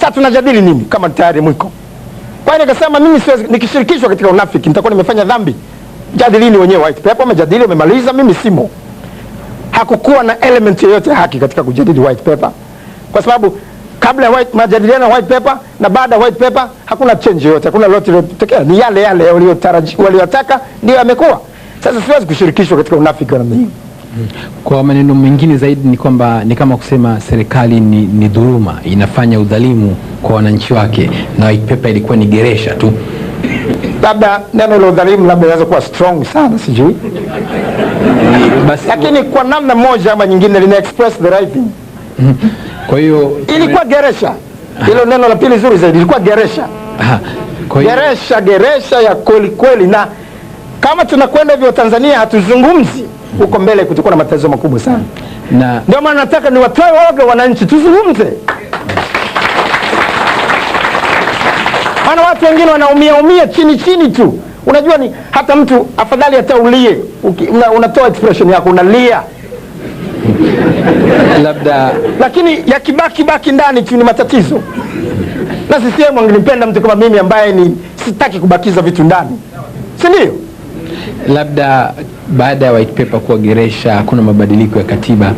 Sasa tunajadili nini kama tayari mwiko? Kwa hiyo nikasema mimi siwezi, nikishirikishwa katika unafiki nitakuwa nimefanya dhambi. Jadilini wenyewe white paper, wamejadili, wamemaliza, mimi simo. Hakukuwa na element yoyote haki katika kujadili white paper, kwa sababu kabla ya majadiliano ya white paper na baada ya white paper hakuna change yoyote, hakuna lolote lilotokea. Ni yale waliyotaka ndio yamekuwa. Sasa siwezi kushirikishwa katika unafiki wa namna hiyo.
Kwa maneno mengine zaidi ni kwamba ni kama kusema serikali ni dhuluma, inafanya udhalimu kwa wananchi wake, na white paper ilikuwa ni geresha tu.
Labda neno la udhalimu labda inaweza kuwa strong sana, sijui.
Basi,
lakini kwa namna moja ama nyingine lina express the right thing.
Kwa hiyo
ilikuwa geresha. Hilo neno la pili zuri zaidi, ilikuwa geresha.
Kwa hiyo
geresha ya kweli kweli, na kama tunakwenda hivyo Tanzania hatuzungumzi huko mbele kutakuwa na matatizo makubwa sana.
Na
ndio maana nataka niwatoe woga wananchi tuzungumze. Maana watu wengine wanaumia chini tu. Unajua ni hata mtu afadhali ataulie, unatoa expression yako unalia.
labda
lakini yakibaki ndani tu ni matatizo. Na CCM angelipenda mtu kama mimi ambaye ni sitaki kubakiza vitu ndani. Si ndio?
Labda baada ya white paper kuwa geresha, hakuna mabadiliko ya katiba,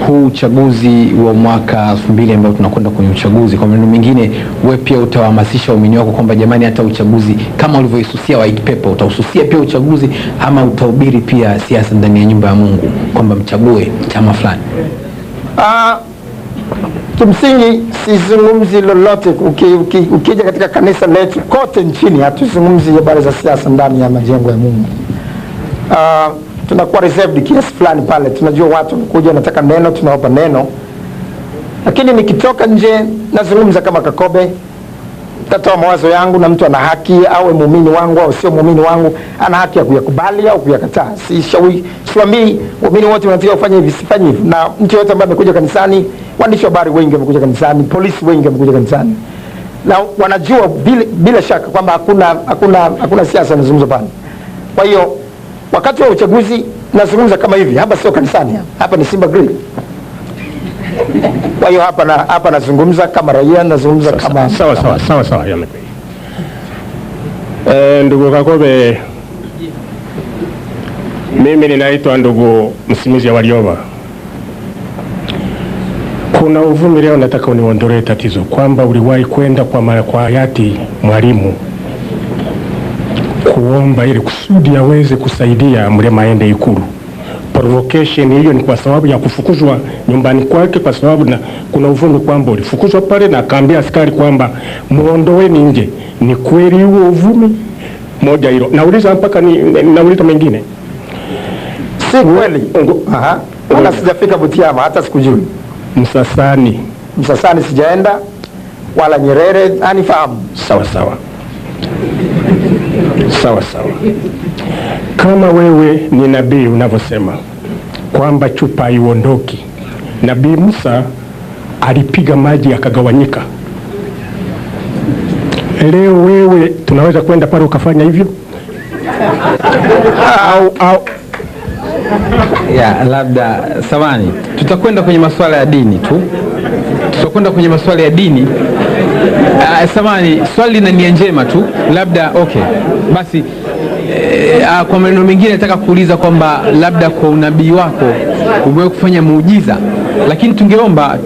huu uchaguzi wa mwaka 2000 ambao tunakwenda kwenye uchaguzi, kwa maneno mengine wewe pia utawahamasisha waumini wako kwamba jamani, hata uchaguzi kama ulivyoisusia white paper utahususia pia uchaguzi, ama utahubiri pia siasa ndani ya nyumba ya Mungu kwamba mchague chama fulani?
Kimsingi sizungumzi lolote. Ukija katika kanisa letu kote nchini hatuzungumzi habari za siasa ndani ya majengo ya Mungu. Tunakuwa reserved kiasi fulani pale. Tunajua watu kuja wanataka neno, tunawapa neno. Lakini nikitoka nje nazungumza kama Kakobe, tatoa mawazo yangu, na mtu ana haki awe muumini wangu au sio muumini wangu, ana haki ya kuyakubali au kuyakataa. Siwaambii waumini wote wanatakiwa kufanya hivi, sifanye hivi. Na mtu yote ambaye amekuja kanisani, waandishi wa habari wengi wamekuja kanisani, polisi wengi wamekuja kanisani, na wanajua bila shaka kwamba hakuna siasa inazungumzwa pale. Kwa hiyo wakati wa uchaguzi nazungumza kama hivi. Hapa sio kanisani, hapa ni Simba Grill. Kwa hiyo hapa nazungumza kama raia, nazungumza kama
sawa. Ndugu Kakobe, mimi ninaitwa ndugu Msimizi ya Warioba. Kuna uvumi leo nataka uniondolee tatizo kwamba uliwahi kwenda kwa hayati Mwalimu kuomba ili kusudi aweze kusaidia Mrema aende Ikulu. Provocation hiyo ni kwa sababu ya kufukuzwa nyumbani kwake, kwa sababu na kuna uvumi kwamba ulifukuzwa pale na akaambia askari kwamba muondoeni nje. Ni kweli huo uvumi? Moja hilo. Nauliza mpaka nauliza mengine.
Si kweli. Wala sijafika Butiama, hata sikujui. Msasani sijaenda, wala Nyerere anifahamu.
Sawa. Kama wewe ni nabii unavyosema kwamba chupa haiondoki, Nabii Musa alipiga maji yakagawanyika. Leo wewe tunaweza kwenda pale ukafanya hivyo? au
ya labda samani, tutakwenda kwenye masuala ya dini tu. Samani, swali lina nia njema tu, labda okay. Basi kwa maneno mengine nataka kuuliza kwamba labda kwa unabii wako umewahi kufanya muujiza, lakini tungeomba,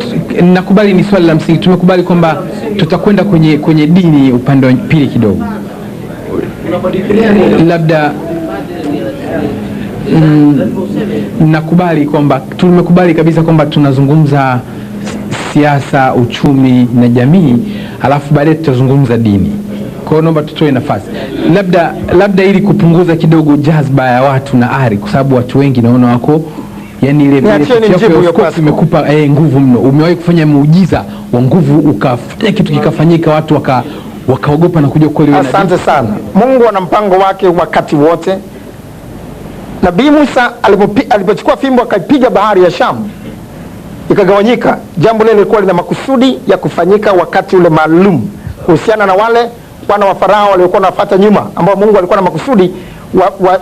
nakubali ni swali la msingi, tumekubali kwamba tutakwenda kwenye dini upande wa pili kidogo. Labda nakubali kwamba tumekubali kabisa kwamba tunazungumza siasa, uchumi na jamii, alafu baadaye tutazungumza dini. Kwa hiyo naomba tutoe nafasi labda ili kupunguza kidogo jazba ya watu na ari, kwa sababu watu wengi naona wako yani ile imekupa nguvu mno. Umewahi kufanya muujiza wa nguvu, ukafanya kitu kikafanyika, watu wakaogopa na kuja kweli?
Asante sana. Mungu ana mpango wake wakati wote. Nabii Musa alipochukua fimbo akaipiga bahari ya Shamu ikagawanyika, jambo lile lilikuwa lina makusudi ya kufanyika wakati ule maalum, kuhusiana na wale wana wa Farao waliokuwa wanafuata nyuma, ambao Mungu alikuwa na makusudi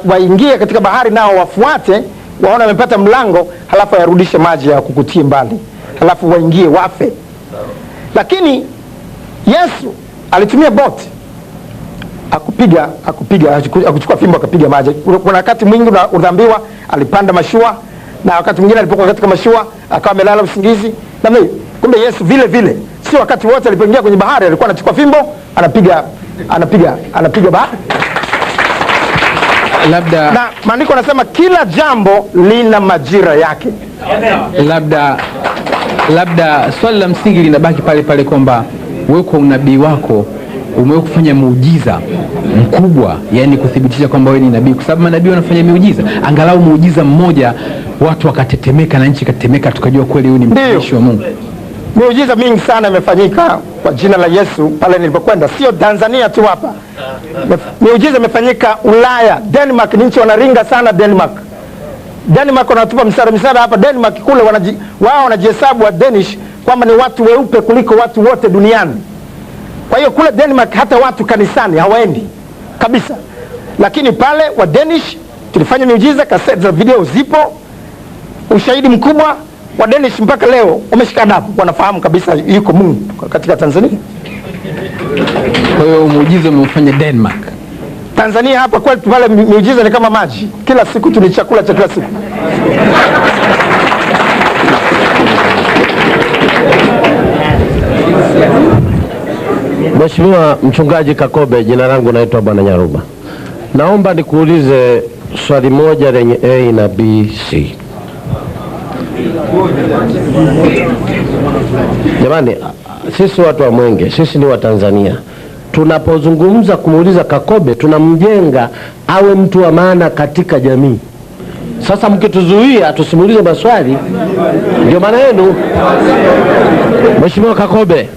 waingie katika bahari, nao wafuate, waone wamepata mlango, halafu yarudishe maji ya kukutie mbali, halafu waingie wafe. Lakini Yesu alitumia boti, akuchukua fimbo akapiga maji. Kuna wakati mwingi unaambiwa alipanda mashua, na wakati mwingine alipokuwa katika mashua akawa amelala usingizi. Na kumbe Yesu vile sio wakati wote alipoingia kwenye bahari alikuwa anachukua fimbo anapiga bahari.
labda
na maandiko yanasema kila jambo lina majira yake.
Labda swali la msingi linabaki pale pale kwamba wewe kwa unabii wako umewahi kufanya muujiza mkubwa, yani kuthibitisha kwamba wewe ni nabii, kwa sababu manabii wanafanya miujiza, angalau muujiza mmoja watu wakatetemeka na nchi ikatetemeka, tukajua kweli huyu ni mtumishi wa Mungu.
Miujiza mingi sana imefanyika kwa jina la Yesu pale nilipokwenda, sio Tanzania tu hapa. Miujiza imefanyika Ulaya, Denmark, ni nchi wanaringa sana Denmark wanatupa msara hapa Denmark kule, wao wanajihesabu wa Danish kwamba ni watu weupe kuliko watu wote duniani. Kwa hiyo kule Denmark hata watu kanisani hawaendi kabisa, lakini pale wa Danish tulifanya miujiza, kaseti za video zipo, ushahidi mkubwa. Wa Danish mpaka leo wameshika adabu, wanafahamu kabisa yuko Mungu katika Tanzania.
Kwa hiyo muujiza umefanya Denmark.
Tanzania hapa kwetu pale miujiza ni kama maji, kila siku tuni chakula cha kila siku.
Mheshimiwa Mchungaji Kakobe, jina langu naitwa Bwana Nyaruba. Naomba nikuulize swali moja lenye A na B, C. Jamani, sisi watu wa Mwenge, sisi ni wa Tanzania. Tunapozungumza kumuuliza Kakobe, tunamjenga awe mtu wa maana katika jamii. Sasa mkituzuia tusimuulize maswali, ndio maana yenu. Mheshimiwa Kakobe,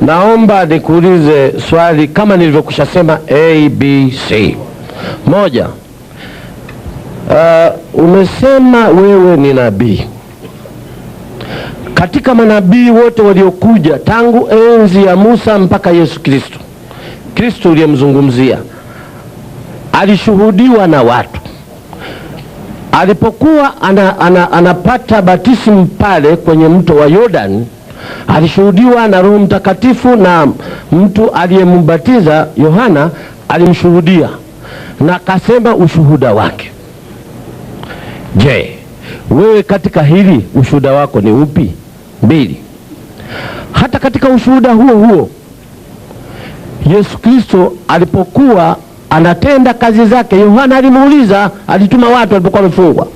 naomba nikuulize swali kama nilivyokushasema A, B, C. Moja, umesema wewe ni nabii. Katika manabii wote waliokuja tangu enzi ya Musa mpaka Yesu Kristo, Kristo uliyemzungumzia alishuhudiwa na watu. Alipokuwa anapata batisimu pale kwenye mto wa Yordani, alishuhudiwa na Roho Mtakatifu, na mtu aliyembatiza Yohana alimshuhudia na akasema ushuhuda wake. Je, wewe katika hili ushuhuda wako ni upi? Mbili, hata katika ushuhuda huo Yesu Kristo alipokuwa anatenda kazi zake, Yohana alimuuliza, alituma watu alipokuwa amefungwa,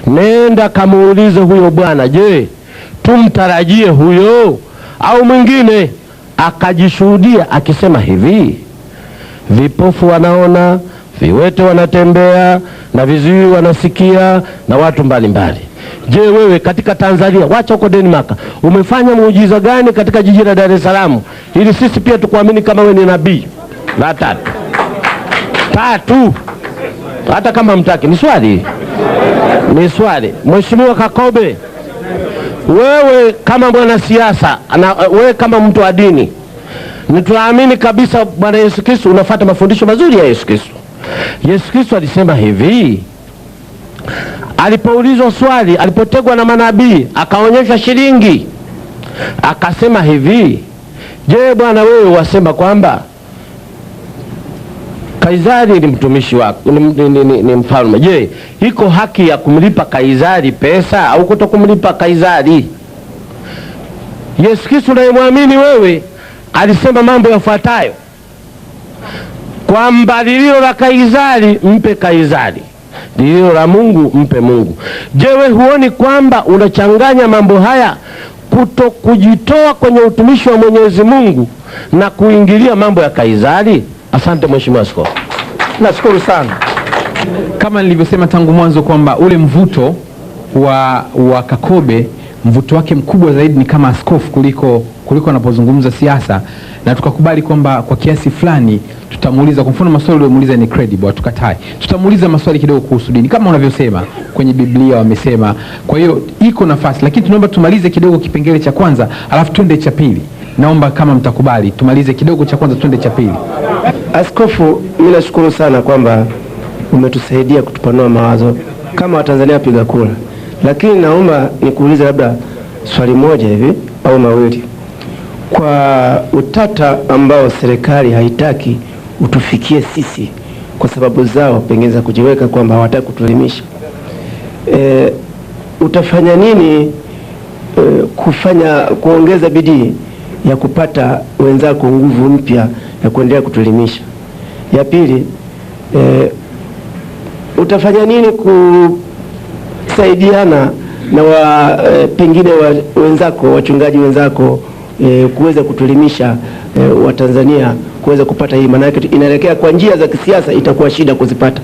nenda kamuulize huyo bwana, je, tumtarajie huyo au mwingine? Akajishuhudia akisema hivi, vipofu wanaona, viwete wanatembea, na viziwi wanasikia, na watu mbalimbali. Je, wewe katika Tanzania, wacha huko Denmark, umefanya muujiza gani katika jiji la Dar es Salaam ili sisi pia tukuamini kama wewe ni nabii? La tatu, hata kama mtaki, ni swali. Mheshimiwa Kakobe, wewe kama mwanasiasa, wewe kama mtu wa dini, nituamini kabisa Bwana Yesu Kristo, unafuata mafundisho mazuri ya Yesu Kristo. Yesu Kristo alisema hivi, alipoulizwa swali, alipotegwa na manabii, akaonyesha shilingi, akasema hivi, je, Bwana wewe wasema kwamba Kaisari ni mtumishi wako, ni mfalme. Je, iko haki ya kumlipa Kaisari pesa au kutokumlipa Kaisari? Yesu Kristo unayemwamini wewe alisema mambo yafuatayo, kwamba lililo la Kaisari mpe Kaisari, lililo la Mungu mpe Mungu. Je, wewe huoni kwamba unachanganya mambo haya, kuto kujitoa kwenye utumishi wa Mwenyezi Mungu na kuingilia mambo ya Kaisari? Asante Mheshimiwa Askofu.
Nashukuru sana.
Kama nilivyosema tangu mwanzo kwamba ule mvuto wa Kakobe, mvuto wake mkubwa zaidi ni kama askofu kuliko anapozungumza siasa, na tukakubali kwamba kwa kiasi fulani tutamuuliza, kwa mfano maswali aliyomuuliza ni credible, hatukatai. Tutamuuliza maswali kidogo kuhusu dini kama unavyosema kwenye Biblia wamesema. Kwa hiyo iko nafasi, lakini tunaomba tumalize kidogo kipengele cha kwanza alafu twende cha pili. Naomba kama mtakubali tumalize kidogo cha kwanza twende cha pili.
Askofu, mimi nashukuru sana kwamba umetusaidia kutupanua mawazo kama Watanzania piga kura, lakini naomba nikuulize labda swali moja hivi au mawili. Kwa utata ambao serikali haitaki utufikie sisi kwa sababu zao pengine za kujiweka kwamba hawataka kutuelimisha, utafanya nini kuongeza bidii ya kupata wenzako nguvu mpya ya kuendelea kutuelimisha? Ya pili, utafanya nini kusaidiana na pengine wenzako, wachungaji wenzako, kuweza kutuelimisha Watanzania kuweza kupata hii? Maana yake inaelekea kwa njia za kisiasa, itakuwa shida kuzipata.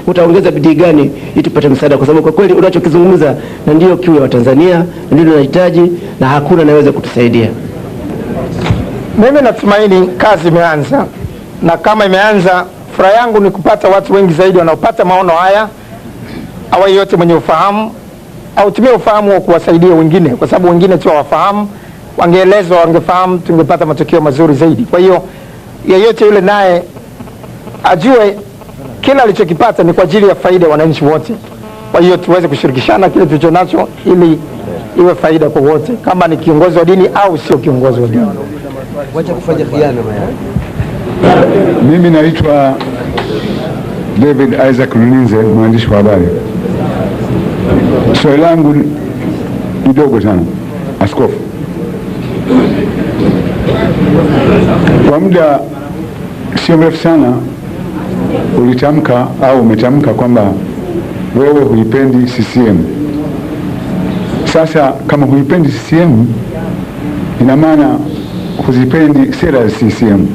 Utaongeza bidii gani ili tupate msaada? Kwa sababu kwa kweli unachokizungumza na ndio kiu ya Watanzania, ndio tunahitaji, na hakuna anayeweza kutusaidia.
Mimi natumaini kazi imeanza, na kama imeanza, furaha yangu ni kupata watu wengi zaidi wanaopata maono haya, au yote mwenye ufahamu au tumie ufahamu wa kuwasaidia wengine, kwa sababu wengine tu hawafahamu. Wangeelezwa, wangefahamu, tungepata matokeo mazuri zaidi. Kwa hiyo yeyote yule naye ajue kila alichokipata ni kwa ajili ya faida ya wananchi wote. Kwa hiyo tuweze kushirikishana kile tulicho nacho ili iwe faida kwa wote, kama ni kiongozi wa dini au sio kiongozi wa dini.
Wacha kufanya khiana maya.
Mimi naitwa David Isaac Luninze, mwandishi wa habari. Swali langu ni dogo sana. Askofu, kwa muda sio mrefu sana ulitamka au umetamka kwamba wewe huipendi CCM. Sasa kama huipendi CCM, ina maana huzipendi sera za CCM.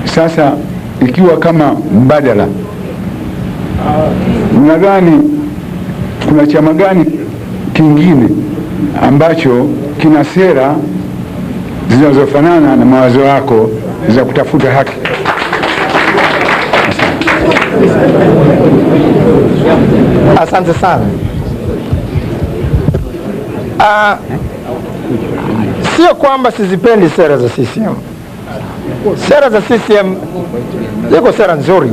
Sasa ikiwa kama mbadala, unadhani kuna chama gani kingine ambacho kina sera zinazofanana na mawazo yako za kutafuta haki?
Asante sana. Sio kwamba sizipendi sera za CCM. Sera za CCM ziko sera nzuri,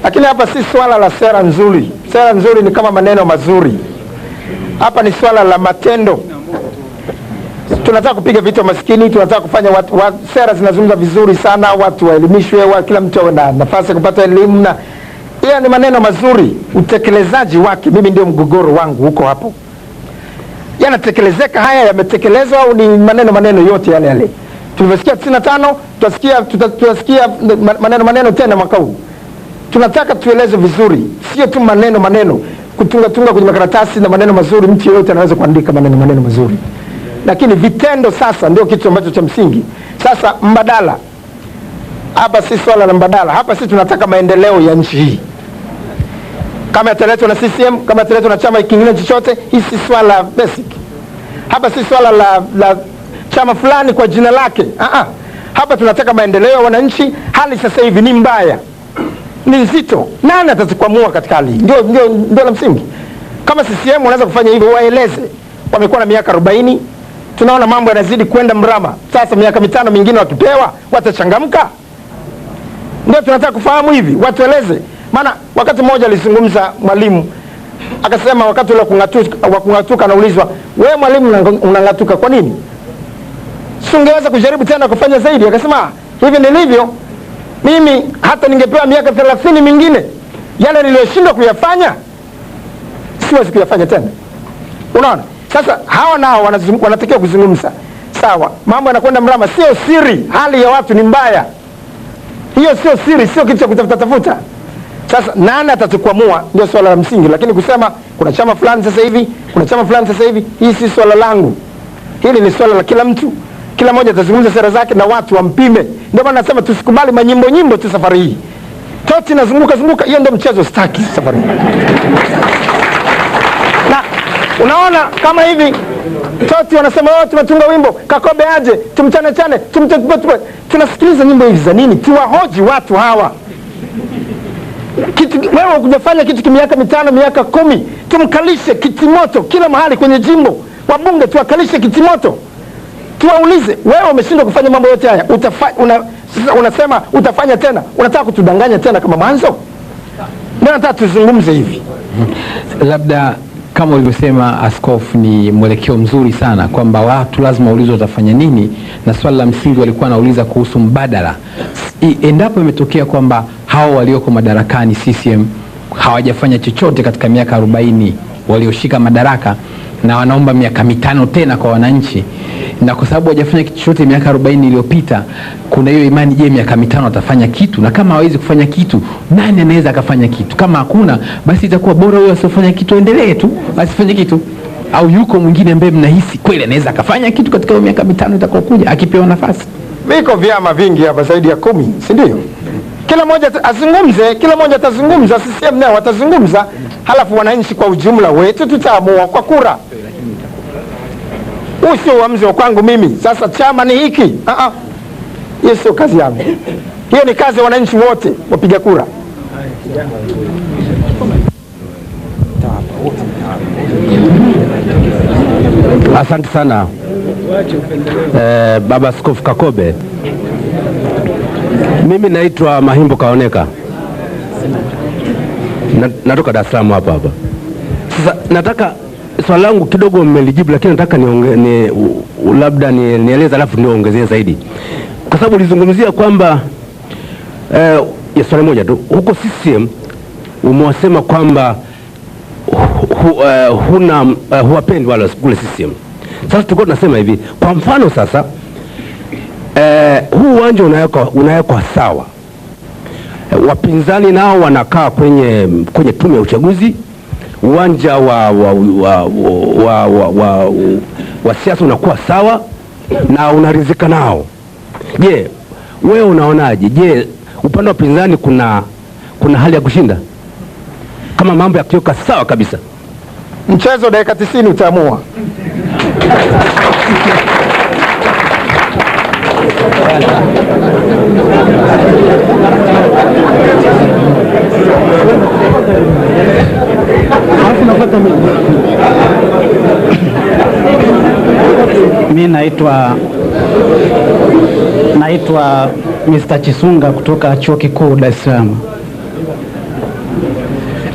lakini hapa si swala la sera nzuri. Sera nzuri ni kama maneno mazuri. Hapa ni swala la matendo. Tunataka kupiga vita maskini, tunataka kufanya sera zinazungumza vizuri sana, watu waelimishwe, kila mtu awe na nafasi ya kupata elimu, na hiyo ni maneno mazuri. Utekelezaji wake, mimi ndio mgogoro wangu huko hapo. Yanatekelezeka haya, yametekelezwa, au ni maneno yote yale yale tulivyosikia 95, tutasikia maneno tena mwaka huu? Tunataka tueleze vizuri, sio tu maneno kutunga kwenye makaratasi na maneno mazuri. Mtu yeyote anaweza kuandika maneno mazuri, lakini vitendo sasa ndio kitu ambacho cha msingi. Sasa mbadala hapa si swala la mbadala. Hapa sisi tunataka maendeleo ya nchi hii. Kama yataletwa na CCM, kama yataletwa na chama kingine chochote, hii si swala basic. Hapa si swala la chama fulani kwa jina lake. Hapa tunataka maendeleo ya wananchi. Hali sasa hivi ni mbaya, ni nzito. Nani atatukwamua katika hali hii? Ndio la msingi. Kama CCM wanaweza kufanya hivyo, waeleze. Wamekuwa na miaka 40, tunaona mambo yanazidi kwenda mrama. Sasa miaka 5 mingine wakipewa, watachangamka? Ndio tunataka kufahamu hivi, watueleze. Maana wakati mmoja alizungumza mwalimu, akasema wakati ule wa kung'atuka, anaulizwa, wewe mwalimu unang'atuka kwa nini? Sungeweza kujaribu tena kufanya zaidi? Akasema, hivi nilivyo mimi, hata ningepewa miaka 30 mingine, yale niliyoshindwa kuyafanya siwezi kuyafanya tena. Unaona? Sasa hawa nao wanatakiwa kuzungumza. Sawa, mambo yanakwenda mrama, sio siri, hali ya watu ni mbaya. Hiyo sio siri, sio kitu cha kutafuta. Sasa nani atatukwamua? Ndio swala la msingi. Lakini kusema kuna chama fulani sasa hivi, kuna chama fulani sasa hivi, hii si swala langu. Hili ni swala la kila mtu. Kila mmoja atazungumza sera zake na watu wampime. Ndio maana nasema tusikubali nyimbo tu safari hii. Toti nazunguka, hiyo ndio mchezo staki safari hii. Na unaona kama hivi Toti wanasema tumetunga wimbo, Kakobe aje, tumchane, tunasikiliza nyimbo hizi za nini? Tuwahoji watu hawa. Wewe ukujafanya kitu miaka 5, miaka 10, tumkalishe kitimoto kila mahali kwenye jimbo. Wabunge tuwakalishe kitimoto. Tuwaulize, wewe umeshindwa kufanya mambo yote haya, unasema utafanya tena, unataka kutudanganya tena kama mwanzo? Ndio nataka tuzungumze hivi.
Labda kama ulivyosema askofu, ni mwelekeo mzuri sana kwamba watu lazima waulizwe watafanya nini, na swali la msingi walikuwa wanauliza kuhusu mbadala. Endapo imetokea kwamba hao walioko madarakani CCM hawajafanya chochote katika miaka 40 walioshika madaraka, na wanaomba miaka 5 tena kwa wananchi, na kwa sababu hajafanya kitu chochote miaka 40 iliyopita, kuna hiyo imani, je, miaka 5 atafanya kitu? Na kama hawezi kufanya kitu, nani anaweza akafanya kitu? Kama hakuna, basi itakuwa bora huyo asifanye kitu, endelee tu asifanye kitu. Au yuko mwingine ambaye mnahisi kweli anaweza akafanya kitu katika hiyo miaka 5 itakayokuja akipewa nafasi?
Viko vyama vingi hapa zaidi ya 10, si ndio? Kila mmoja azungumze, kila mmoja atazungumza, CCM nao watazungumza, halafu wananchi kwa ujumla wetu tutaamua kwa kura. Huu sio uamuzi wa kwangu mimi, sasa chama ni hiki. Hiyo sio kazi yangu. Hiyo ni kazi ya wananchi wote wapiga kura.
Asante sana Baba Askofu Kakobe. Mimi naitwa Mahimbo Kaoneka, natoka Dar es Salaam hapa. Sasa nataka swali langu kidogo mmelijibu, lakini nataka labda nieleze alafu niongezee zaidi, kwa sababu ulizungumzia kwamba ya swali moja tu huko CCM umewasema kwamba huwapendi wala kule CCM. Sasa tulikuwa tunasema hivi, kwa mfano sasa huu uwanja unawekwa sawa, wapinzani nao wanakaa kwenye tume ya uchaguzi, uwanja wa siasa unakuwa sawa na unaridhika nao. Je, wewe unaonaje? Je, upande wa pinzani kuna hali ya kushinda kama mambo yakiweka sawa kabisa?
Mchezo dakika 90 utaamua.
Mimi naitwa Mr. Chisunga kutoka Chuo Kikuu Dar es Salaam.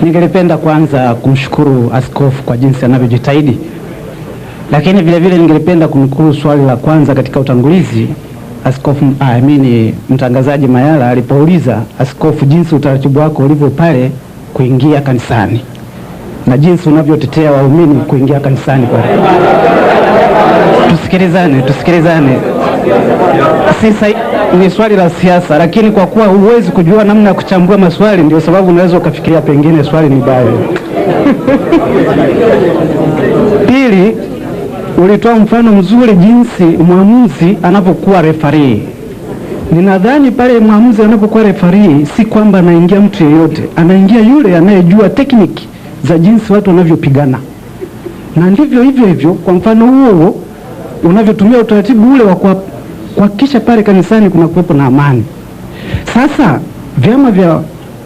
Ningelipenda kwanza kumshukuru askofu kwa jinsi anavyojitahidi, lakini vile vile ningelipenda kumkuru swali la kwanza katika utangulizi askofu mtangazaji Mayala alipouliza askofu jinsi utaratibu wako ulivyo pale kuingia kanisani na jinsi unavyotetea waumini kuingia kanisani pale. Tusikilizane. Sasa ni swali la siasa, lakini kwa kuwa huwezi kujua namna ya kuchambua maswali, ndio sababu unaweza ukafikiria pengine swali ni baya. Pili, ulitoa mfano mzuri jinsi mwamuzi anapokuwa referee. Ninadhani pale mwamuzi anapokuwa referee si kwamba anaingia mtu yeyote, anaingia yule anayejua tekniki za jinsi watu wanavyopigana. Na ndivyo hivyo kwa mfano huo unavyotumia utaratibu ule wa kuhakikisha pale kanisani kuna kuwepo na amani. Sasa vyama vya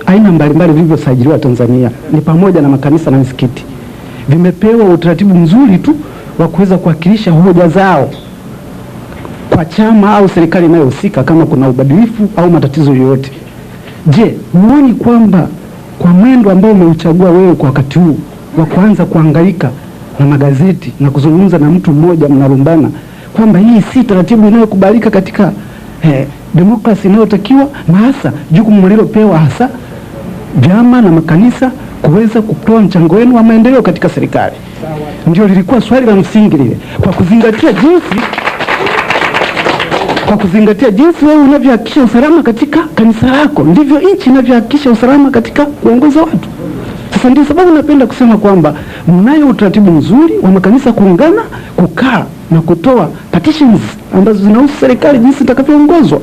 aina mbalimbali vilivyosajiliwa Tanzania ni pamoja na makanisa na misikiti vimepewa utaratibu mzuri tu wa kuweza kuwakilisha hoja zao kwa chama au serikali inayohusika kama kuna ubadilifu au matatizo yoyote. Je, huoni kwamba kwa mwendo ambao umeuchagua wewe kwa wakati huu wa kuanza kuhangaika na magazeti na kuzungumza na mtu mmoja mnarumbana, kwamba hii si taratibu inayokubalika katika demokrasi inayotakiwa, na hasa jukumu mlilopewa hasa vyama na makanisa kuweza kutoa mchango wenu wa maendeleo katika serikali? Ndio lilikuwa swali la msingi lile, kwa kuzingatia jinsi wewe unavyohakikisha usalama katika kanisa lako, ndivyo nchi inavyohakikisha usalama katika kuongoza watu. Sasa ndio sababu napenda kusema kwamba mnayo utaratibu mzuri wa makanisa kuungana, kukaa na kutoa petitions ambazo zinahusu serikali jinsi itakavyoongozwa.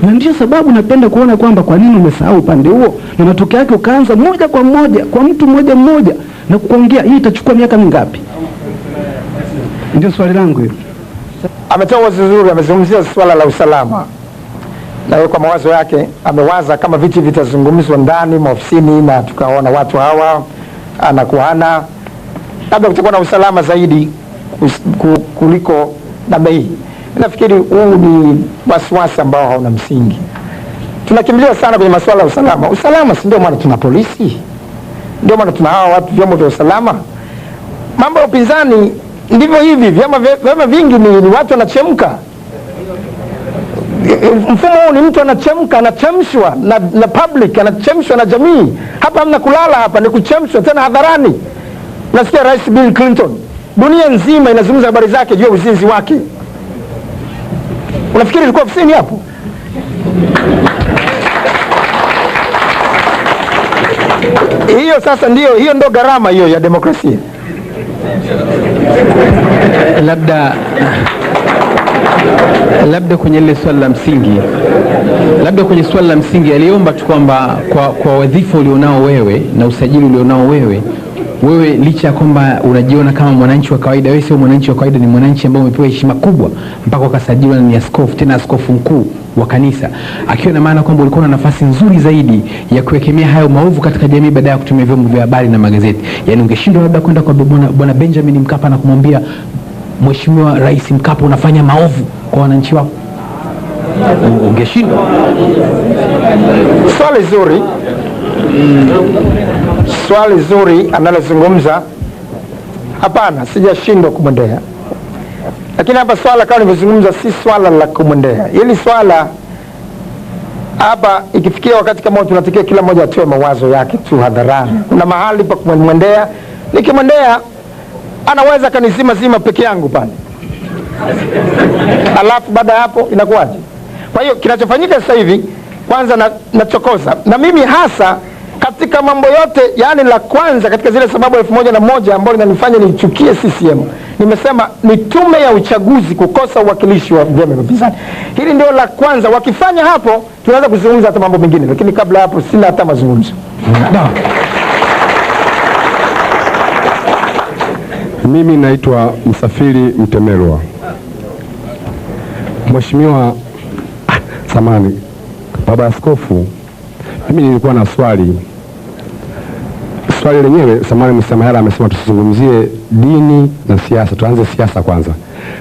Na ndio sababu napenda kuona kwamba kwa nini umesahau upande huo, na matokeo yake ukaanza moja kwa moja kwa mtu mmoja na kuongea hii itachukua miaka mingapi. Ndio swali langu hilo.
Ametoa wazo zuri, amezungumzia swala la usalama. Na yeye kwa mawazo yake amewaza kama viti vitazungumzwa ndani maofisini na tukaona watu hawa anakuana, labda kutakuwa na usalama zaidi kuliko namna hii. Nafikiri huu ni wasiwasi ambao hauna msingi. Tunakimbilia sana kwenye masuala ya usalama. Usalama si ndio maana tuna polisi? Ndio maana tuna hawa watu vyombo vya usalama? Mambo ya upinzani ndivyo hivi, vyama vingi ni watu wanachemka. Mfumo huu ni mtu anachemka, anachemshwa na public, anachemshwa na jamii. Hapa hamna kulala, hapa ni kuchemshwa tena hadharani. Nasikia Rais Bill Clinton, dunia nzima inazungumza habari zake juu ya uzinzi wake. Unafikiri ilikuwa ofisini hapo? Hiyo sasa hiyo ndo gharama hiyo ya demokrasia.
Labda kwenye ile swali la msingi, aliomba tu kwamba kwa wadhifa ulionao wewe na usajili ulionao wewe licha ya kwamba unajiona kama mwananchi wa kawaida, wewe sio mwananchi wa kawaida, ni mwananchi ambaye umepewa heshima kubwa mpaka ukasajiliwa ni askofu, tena askofu mkuu wa kanisa, akiwa na maana kwamba ulikuwa na nafasi nzuri zaidi ya kuwekemea hayo maovu katika jamii baada ya kutumia vyombo vya habari na magazeti. Yaani ungeshindwa labda kwenda kwa bwana Benjamin Mkapa na kumwambia Mheshimiwa Rais Mkapa unafanya maovu kwa wananchi wako? Ungeshindwa?
Swali zuri analozungumza. Hapana, sijashindwa kumwendea. Lakini hapa swala kama nilivyozungumza si swala la kumwendea. Hili swala hapa ikifikia wakati kama tunatakiwa kila mmoja atoe mawazo yake tu hadharani. Kuna mahali pa kumwendea. Nikimwendea anaweza kanizima peke yangu pale. Alafu baada hapo inakuwaje? Kwa hiyo kinachofanyika sasa hivi kwanza nachokoza. Na mimi hasa katika mambo yote, yani la kwanza katika zile sababu 1001 ambayo linanifanya nichukie CCM, nimesema ni tume ya uchaguzi kukosa uwakilishi wa vyama vya upinzani. Hili ndio la kwanza. Wakifanya hapo tunaweza kuzungumza hata mambo mengine, lakini kabla hapo sina hata mazungumzo.
Mimi naitwa Msafiri Mtemelwa. Mheshimiwa samani Baba Askofu, mimi nilikuwa na swali lenyewe. Samani Msamahala amesema tusizungumzie dini na siasa, tuanze siasa kwanza.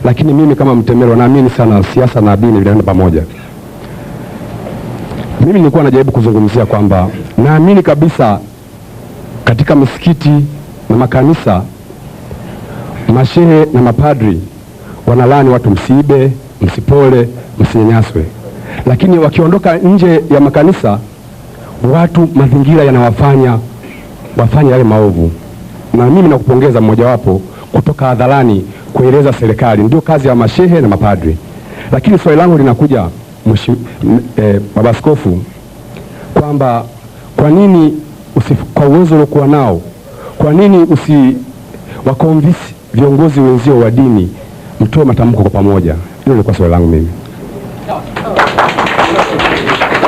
Lakini mimi kama Mtemelwa naamini sana siasa na dini vinaenda pamoja. Mimi nilikuwa najaribu kuzungumzia kwamba naamini kabisa katika misikiti na makanisa mashehe na mapadri wanalani watu msiibe, msipole, msinyanyaswe. Lakini wakiondoka nje ya makanisa watu mazingira yanawafanya wafanye yale maovu. Na mimi nakupongeza mmojawapo kutoka hadharani kueleza serikali, ndio kazi ya mashehe na mapadri. Lakini swali langu linakuja Baba Askofu kwamba kwa nini kwa uwezo uliokuwa nao, kwa nini wakonvinsi viongozi wenzio wa dini mtoe matamko kwa pamoja? Hilo lilikuwa swali langu mimi.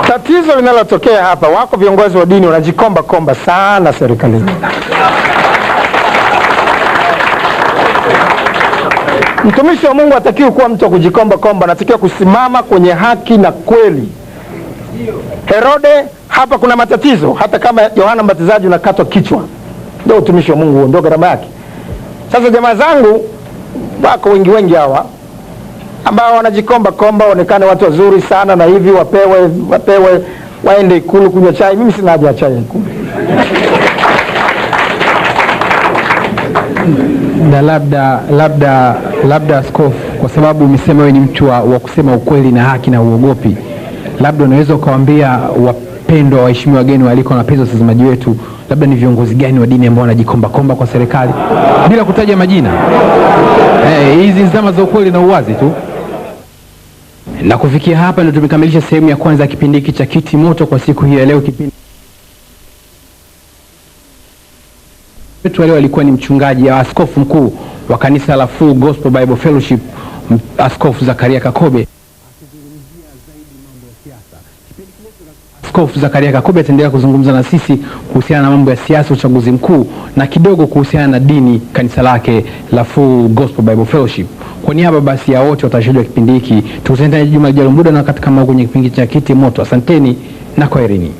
Tatizo linalotokea hapa, wako viongozi wa dini wanajikomba sana serikalini. Mtumishi wa Mungu hatakiwi kuwa mtu wa kujikomba, anatakiwa kusimama kwenye haki na kweli. Herode, hapa kuna matatizo, hata kama Yohana Mbatizaji unakatwa kichwa. Ndio utumishi wa Mungu, ndio gharama yake. Sasa jamaa zangu wako wengi hawa ambao wanajikomba waonekane watu wazuri sana na hivi wapewe waende Ikulu kunywa chai. Mimi sina haja ya chai ya Ikulu.
Na labda askofu, kwa sababu umesema wewe ni mtu wa kusema ukweli na haki na uogopi, labda unaweza ukawaambia wapendwa waheshimiwa wageni waliko na wapenzi watazamaji wetu, labda ni viongozi gani wa dini ambao wanajikomba kwa serikali bila kutaja majina? Hizi zama za ukweli na uwazi tu. Na kufikia hapa ndio tumekamilisha sehemu ya kwanza ya kipindi hiki cha Kiti Moto kwa siku hii ya leo. Kipindi wetu leo alikuwa ni mchungaji au askofu mkuu wa kanisa la Full Gospel Bible Fellowship, Askofu Zakaria Kakobe. Askofu Zakaria Kakobe ataendelea kuzungumza na sisi kuhusiana na mambo ya siasa, uchaguzi mkuu na kidogo kuhusiana na dini, kanisa lake la Full Gospel Bible Fellowship. Kwa niaba basi ya wote watashuhudia kipindi hiki, tukutane juma lijalo muda na wakati kama kwenye kipindi cha Kiti Moto. Asanteni na kwaherini.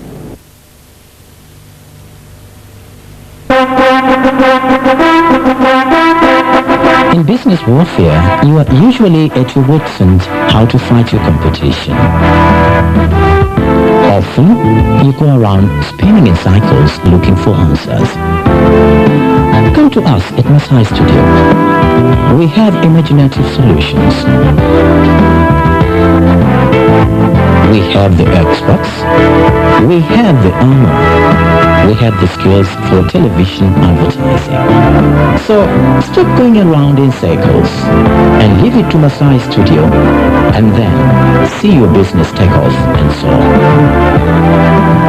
In business warfare, you are usually at your wit's end how to fight your competition. Often, you go around spinning in cycles looking for answers. Come to us at Masai Studio. We have imaginative solutions. We have the experts. We have the armor. We have the skills for television advertising. So, stop going around in circles and live Leave it to Masai Studio and then see your business take off and soar.